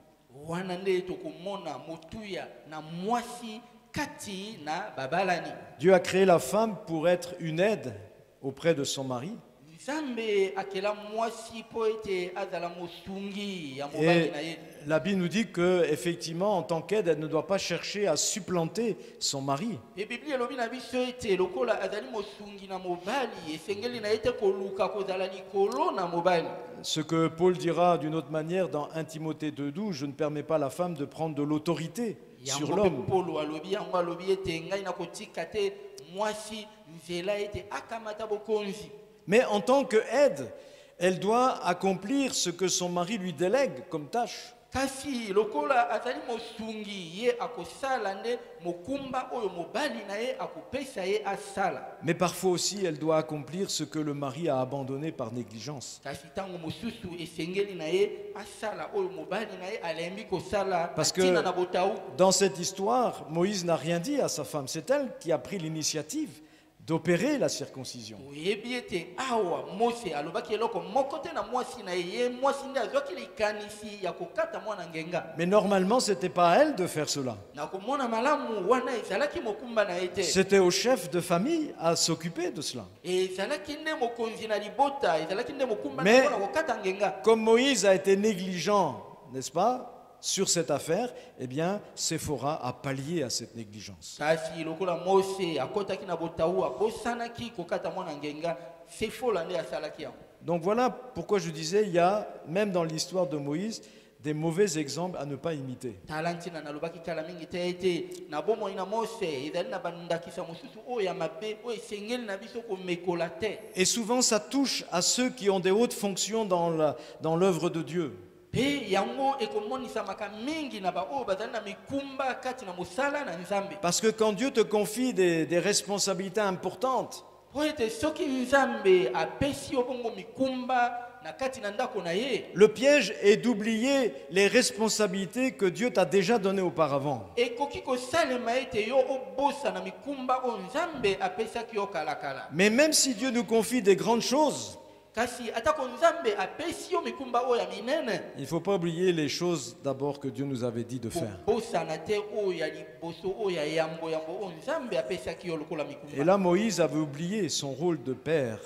C: Wana nde tokomona motuya na mwasi kati na babalani.
B: Dieu a créé la femme pour être une aide auprès de son mari.
C: Nzambe akela mwasi po ete azala mosungi ya mobali
B: Et
C: na ye.
B: la Bible nous dit qu'effectivement, en tant qu'aide, elle ne doit pas chercher à supplanter son mari.
C: E Biblia elobi na biso ete lokola azali mosungi na mobali esengeli na ye te koluka kozala likolo na mobali.
B: Ce que Paul dira d'une autre manière dans 1 Timothée 2,12, je ne permets pas à la femme de prendre de l'autorité sur
C: Yango
B: l'homme.
C: pe Polo alobi yango alobi ete ngai nakotika te mwasi nzela ete akamata bokonzi.
B: Mais en tant qu'aide, elle doit accomplir ce que son mari lui délègue comme tâche.
C: Kasi lokola azali mosungi ye akosala nde mokumba oyo mobali na ye akopesa ye asala.
B: Mais parfois aussi, elle doit accomplir ce que le mari a abandonné par négligence.
C: Kasi tango mosusu esengeli na ye asala oyo mobali na ye alembi kosala
B: Parce que
C: tina na botaou.
B: dans cette histoire, Moïse n'a rien dit à sa femme. C'est elle qui a pris l'initiative d'opérer la circoncision.
C: Oyebi ete awa Mose alobaki eloko moko te na mwasi na ye mwasi nde azwaki likanisi ya kokata mwana ngenga.
B: Mais normalement, ce n'était pas à elle de faire cela.
C: Na komona malamu wana ezalaki mokumba na ye te.
B: C'était au chef de famille à s'occuper de cela.
C: Ezalaki nde mokonzi na libota ezalaki nde mokumba na
B: Mais-
C: ye mpona kokata ngenga.
B: Comme Moïse a été négligent, n'est-ce pas, sur cette affaire, eh bien, Séphora a pallié à cette négligence.
C: Kasi lokola Mose akotaki na botaou abosanaki kokata mwana ngenga Sefola nde asalaki yango.
B: Donc voilà pourquoi je disais, il y a, même dans l'histoire de Moïse, des mauvais exemples à ne pas imiter.
C: Talantina nalobaki kala mingi te ete na bomoi na Mose ezali na bandakisa mosusu oyo ya mabe oyo esengeli na biso komekola te.
B: Et souvent, ça touche à ceux qui ont des hautes fonctions dans l'œuvre de Dieu.
C: Pe yango ekomonisama mingi na ba oyo bazali na mikumba kati na mosala na Nzambe.
B: Parce que quand Dieu te confie des responsabilités importantes,
C: Po ete soki Nzambe apesi yo bongo mikumba na kati na ndako na ye,
B: le piège est d'oublier les responsabilités que Dieu t'a déjà données auparavant.
C: ekoki kosalema ete yo obosa na mikumba oyo Nzambe apesaki yo kalakala.
B: Mais même si Dieu nous confie des grandes choses,
C: Kasi atako Nzambe apesi yo mikumba oyo ya minene,
B: il ne faut pas oublier les choses d'abord que Dieu nous avait dit de faire.
C: kobosana te oyo ya liboso oyo ya yambo oyo Nzambe apesaki yo lokola
B: Et
C: mikumba.
B: là, Moïse avait oublié son rôle de père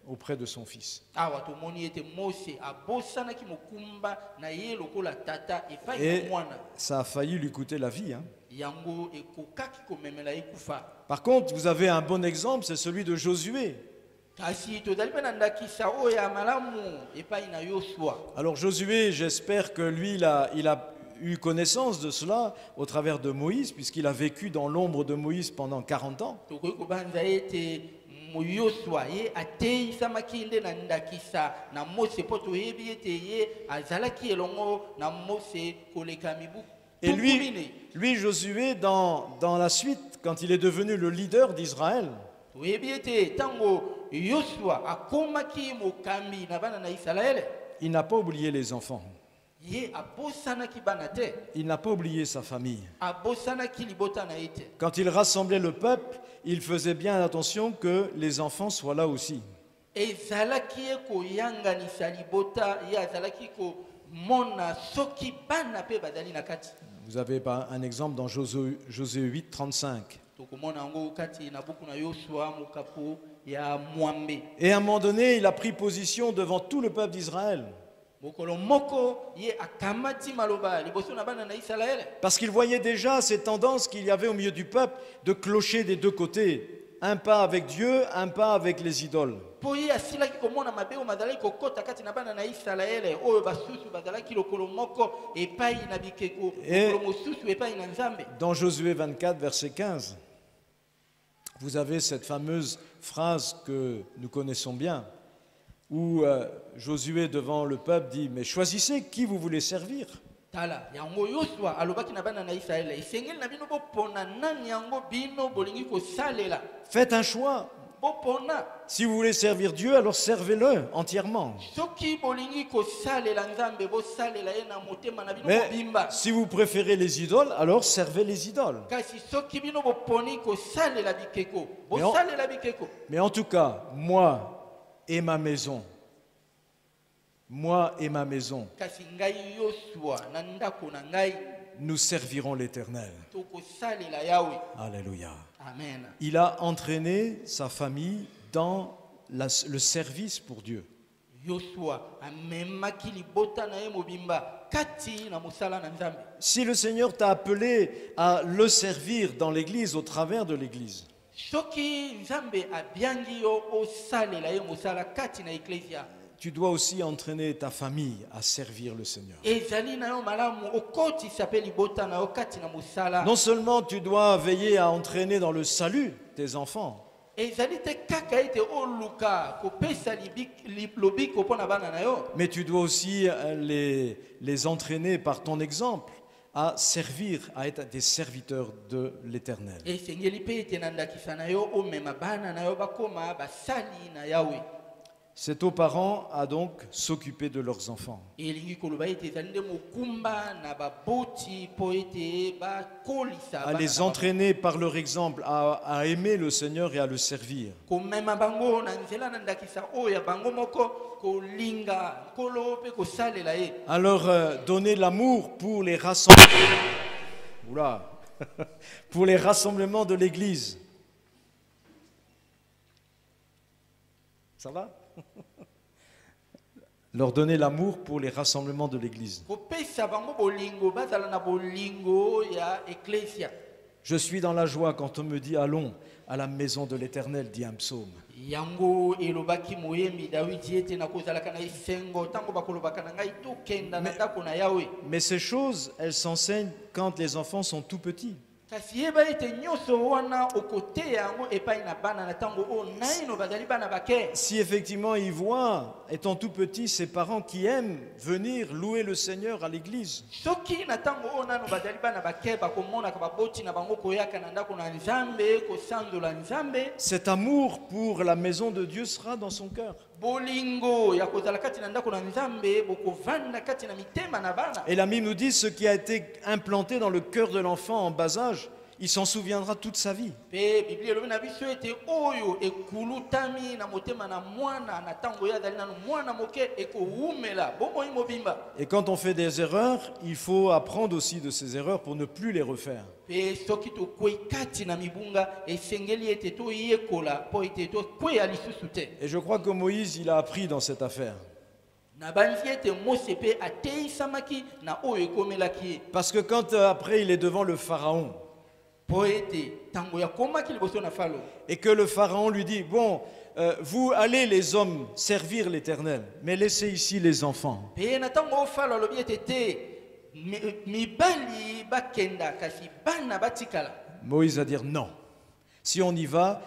B: auprès de son fils.
C: Awa tomoni ete Mose abosanaki mokumba na ye lokola tata epai
B: Et
C: na mwana.
B: ça a failli lui coûter la vie, hein.
C: Yango ekokaki komemela ye kufa.
B: Par contre, vous avez un bon exemple, c'est celui de Josué.
C: Kasi tozali mpe na ndakisa oyo ya malamu epai na Yosua.
B: Alors Josué, j'espère que lui, il a eu connaissance de cela au travers de Moïse, puisqu'il a vécu dans l'ombre de Moïse pendant 40 ans.
C: Tokoki kobanza ete Yosua ye ateisamaki nde na ndakisa na Mose mpo toyebi ete ye azalaki elongo na Mose koleka mibu.
B: Et lui Josué, dans la suite, quand il est devenu le leader d'Israël,
C: Toyebi ete tango Yosua akomaki mokambi na bana na Israele,
B: il n'a pas oublié les enfants.
C: ye abosanaki bana te,
B: Il n'a pas oublié sa famille.
C: abosanaki libota na ye te.
B: Quand il rassemblait le peuple, il faisait bien attention que les enfants soient là aussi.
C: Ezalaki ye koyanganisa libota, ye azalaki komona soki bana pe bazali na kati.
B: Vous avez un exemple dans Josué 8, 35.
C: Tokomona yango kati na buku na Yosua mokapo ya Mwambe.
B: Et à un moment donné, il a pris position devant tout le peuple d'Israël.
C: Mokolo moko ye akamati maloba liboso na bana na Israele.
B: Parce qu'il voyait déjà ces tendances qu'il y avait au milieu du peuple de clocher des deux côtés. un pas avec Dieu, un pas avec les idoles.
C: po ye asilaki komona mabe oyo bazalaki kokota kati na bana na Isalaele oyo basusu bazalaki lokolo moko epai na bikeko lokolo mosusu epai na Nzambe.
B: Dans Josué 24, verset 15, vous avez cette fameuse phrase que nous connaissons bien, où Josué devant le peuple dit « Mais choisissez qui vous voulez servir ».
C: Tala yango Yosua alobaki na bana na Isalaele esengeli na bino bopona nani yango bino bolingi kosalela.
B: Faites un choix.
C: Bopona.
B: Si vous voulez servir Dieu, alors servez-le entièrement.
C: Soki bolingi kosalela Nzambe bosalela ye na motema na bino
B: Mais
C: bimba.
B: si vous préférez les idoles, alors servez les idoles.
C: Kasi soki bino boponi kosalela bikeko bosalela bikeko.
B: Mais en tout cas, moi et ma maison,
C: Kasi ngai Yosua na ndako na ngai
B: nous servirons l'Éternel.
C: tokosalela Yawe.
B: Alléluia.
C: Amen.
B: Il a entraîné sa famille dans le service pour Dieu.
C: Yosua amemaki libota na ye mobimba kati na mosala na Nzambe.
B: Si le Seigneur t'a appelé à le servir dans l'Église, au travers de l'Église,
C: Soki Nzambe abiangi yo osalela ye mosala kati na eklesia.
B: tu dois aussi entraîner ta famille à servir le Seigneur.
C: Ezali na yo malamu okoti sape libota na yo kati na mosala.
B: Non seulement tu dois veiller à entraîner dans le salut tes enfants,
C: Ezali te kaka ete oluka kopesa lobiko mpona bana na yo.
B: mais tu dois aussi les entraîner par ton exemple à servir, à être des serviteurs de l'Éternel.
C: Esengeli pe ete na ndakisa na yo omema bana na yo bakoma basali na Yawe.
B: C'est aux parents à donc s'occuper de leurs enfants.
C: Elingi koloba ete ezali nde mokumba na baboti po ete bakolisa
B: À les entraîner par leur exemple à aimer le Seigneur et à le servir.
C: komema bango na nzela na ndakisa oyo ya bango moko kolinga nkolo mpe kosalela ye.
B: À leur donner l'amour pour les rassemblements. Oula. Pour les rassemblements de l'Église. Ça va? Leur donner l'amour pour les rassemblements de l'Église.
C: Kopesa bango bolingo bazala na bolingo ya eklesia.
B: Je suis dans la joie quand on me dit allons à la maison de l'Éternel, dit un psaume.
C: Yango elobaki moyembi Dawidi ete na kozalaka na esengo tango bakolobaka na ngai tokenda na ndako na Yawe.
B: Mais ces choses, elles s'enseignent quand les enfants sont tout petits.
C: Kasi yeba ete nyonso wana okote yango epai na bana na tango o naino bazali bana bake.
B: Si effectivement ils voient, étant tout petits, ces parents qui aiment venir louer le Seigneur à l'église,
C: Soki na tango o nano bazali bana bake bakomona ka baboti na bango koyaka na ndako na Nzambe kosanzola Nzambe.
B: cet amour pour la maison de Dieu sera dans son cœur.
C: Bolingo ya kozala kati na ndako na Nzambe bokovanda kati na mitema na bana.
B: Et l'ami nous dit, ce qui a été implanté dans le cœur de l'enfant en bas âge, il s'en souviendra toute sa vie.
C: Pe Biblia elobi na biso ete oyo ekulutami na motema na mwana na tango ya dali nanu mwana moke ekowumela bomoi mobimba.
B: Et quand on fait des erreurs, il faut apprendre aussi de ces erreurs pour ne plus les refaire.
C: Pe soki tokwei kati na mibunga esengeli ete toyekola po ete tokweya lisusu te.
B: Et je crois que Moïse, il a appris dans cette affaire.
C: Na banzi ete Mose pe ateisamaki na oyo ekomelaki ye.
B: Parce que quand après il est devant le Pharaon,
C: Po ete tango ya komaki liboso na Falo.
B: et que le Pharaon lui dit, bon, vous allez les hommes servir l'Éternel, mais laissez ici les enfants.
C: Pe na tango Falo alobi ete te mibali bakenda kasi bana batikala.
B: Moïse va dire non. Si on y va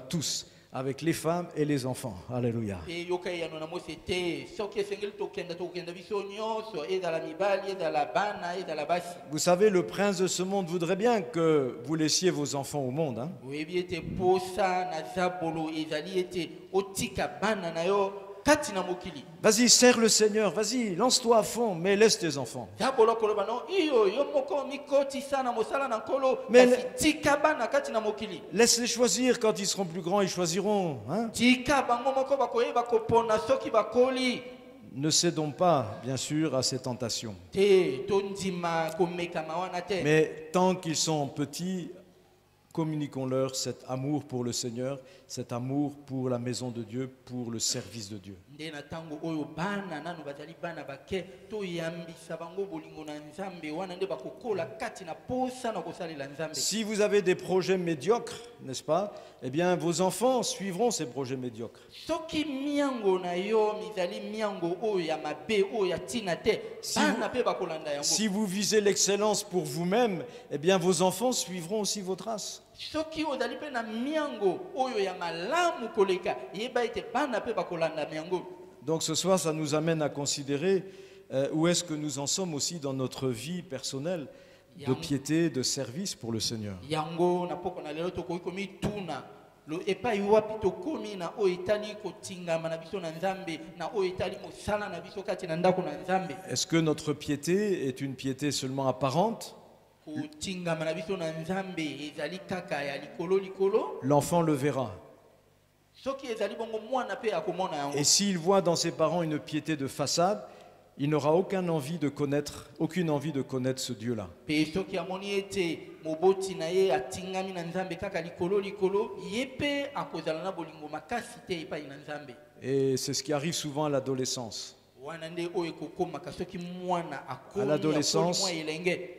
B: tous, avec les femmes et les enfants. Alléluia.
C: Pe yoka yano na Mose te soki esengeli tokenda biso nyonso ezala mibali ezala bana ezala basi.
B: Vous savez, le prince de ce monde voudrait bien que vous laissiez vos enfants au monde. Hein?
C: Oyebi ete posa na zabolo ezali ete otika bana na yo kati na mokili.
B: Vas-y, sers le Seigneur, vas-y, lance-toi à fond, mais laisse tes enfants.
C: Zabolo koloba no iyo yo moko mikotisa na mosala na nkolo
B: Mais
C: kasi tika bana kati na mokili.
B: Laisse-les choisir, quand ils seront plus grands, ils choisiront. Hein?
C: Tika bango moko bakoyeba kopona soki bakoli.
B: Ne cédons pas, bien sûr, à ces tentations.
C: Te tondima komekama wana te.
B: Mais tant qu'ils sont petits, communiquons-leur cet amour pour le Seigneur, cet amour pour la maison de Dieu, pour le service de Dieu.
C: nde na ntango oyo bana nanu bazali bana bake toyambisa bango bolingo na nzambe wana nde bakokola kati na posa na kosalela nzambe.
B: Si vous avez des projets médiocres, n'est-ce pas? Eh bien, vos enfants suivront ces projets médiocres.
C: Soki miango na yo mizali miango oyo ya mabe oyo ya tina te bana pe bakolanda yango.
B: Si vous visez l'excellence pour vous-même, eh bien, vos enfants suivront aussi vos traces.
C: Soki ozali pe na miango oyo ya malamu koleka yeba ete bana pe bakolanda miango.
B: Donc ce soir, ça nous amène à considérer où est-ce que nous en sommes aussi dans notre vie personnelle de piété, de service pour le Seigneur.
C: Yango na poko na lelo tokoki komi tuna lo epai wapi tokomi na oyo etali kotingama na biso na nzambe na oyo etali mosala na biso kati na ndako na nzambe.
B: Est-ce que notre piété est une piété seulement apparente?
C: Kotingama na biso na nzambe ezali kaka ya likolo likolo.
B: L'enfant le verra.
C: Soki ezali bongo mwana pe akomona yango.
B: Et s'il voit dans ses parents une piété de façade, il n'aura aucune envie de connaître ce Dieu-là.
C: Pe soki amoni ete moboti na ye atingami na nzambe kaka likolo likolo yepe akozala na bolingo makasi te epai na nzambe.
B: Et c'est ce qui arrive souvent à l'adolescence. À l'adolescence,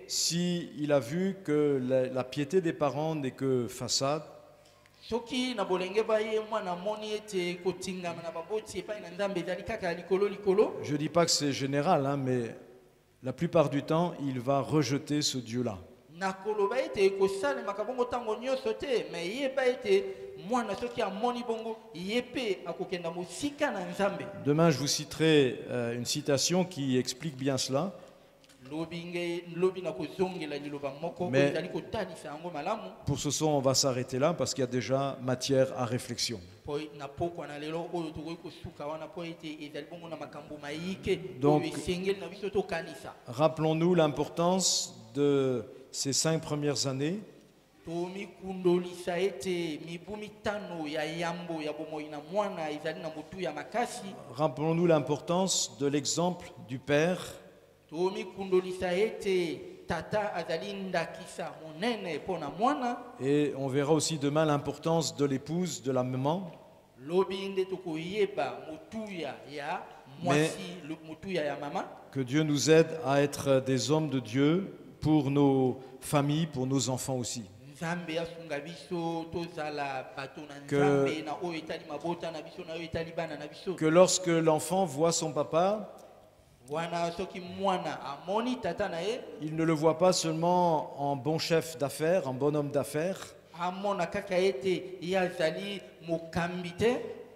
B: s'il a vu que la piété des parents n'est que façade, je ne dis pas que c'est général, hein, mais la plupart du temps, il va rejeter ce Dieu-là. Demain, je vous citerai une citation qui explique bien cela. Mais pour ce soir, on va s'arrêter là parce qu'il y a déjà matière à réflexion. Donc, rappelons-nous l'importance de ces 5 premières années. Rappelons-nous l'importance de l'exemple du Père. Et on verra aussi demain l'importance de l'épouse, de la maman. Mais que Dieu nous aide à être des hommes de Dieu pour nos familles, pour nos enfants aussi. Que lorsque l'enfant voit son papa, il ne le voit pas seulement en bon chef d'affaires, en bon homme d'affaires,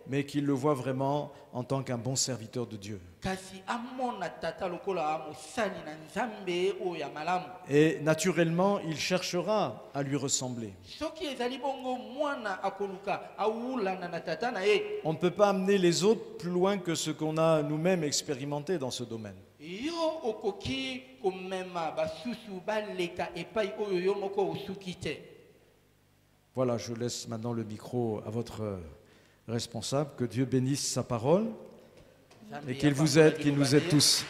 B: mais qu'il le voit vraiment en tant qu'un bon serviteur de Dieu. Et naturellement, il cherchera à lui ressembler. On ne peut pas amener les autres plus loin que ce qu'on a nous-mêmes expérimenté dans ce domaine. Voilà, je laisse maintenant le micro à votre responsable. Que Dieu bénisse sa parole et qu'il vous aide, qu'il nous aide tous.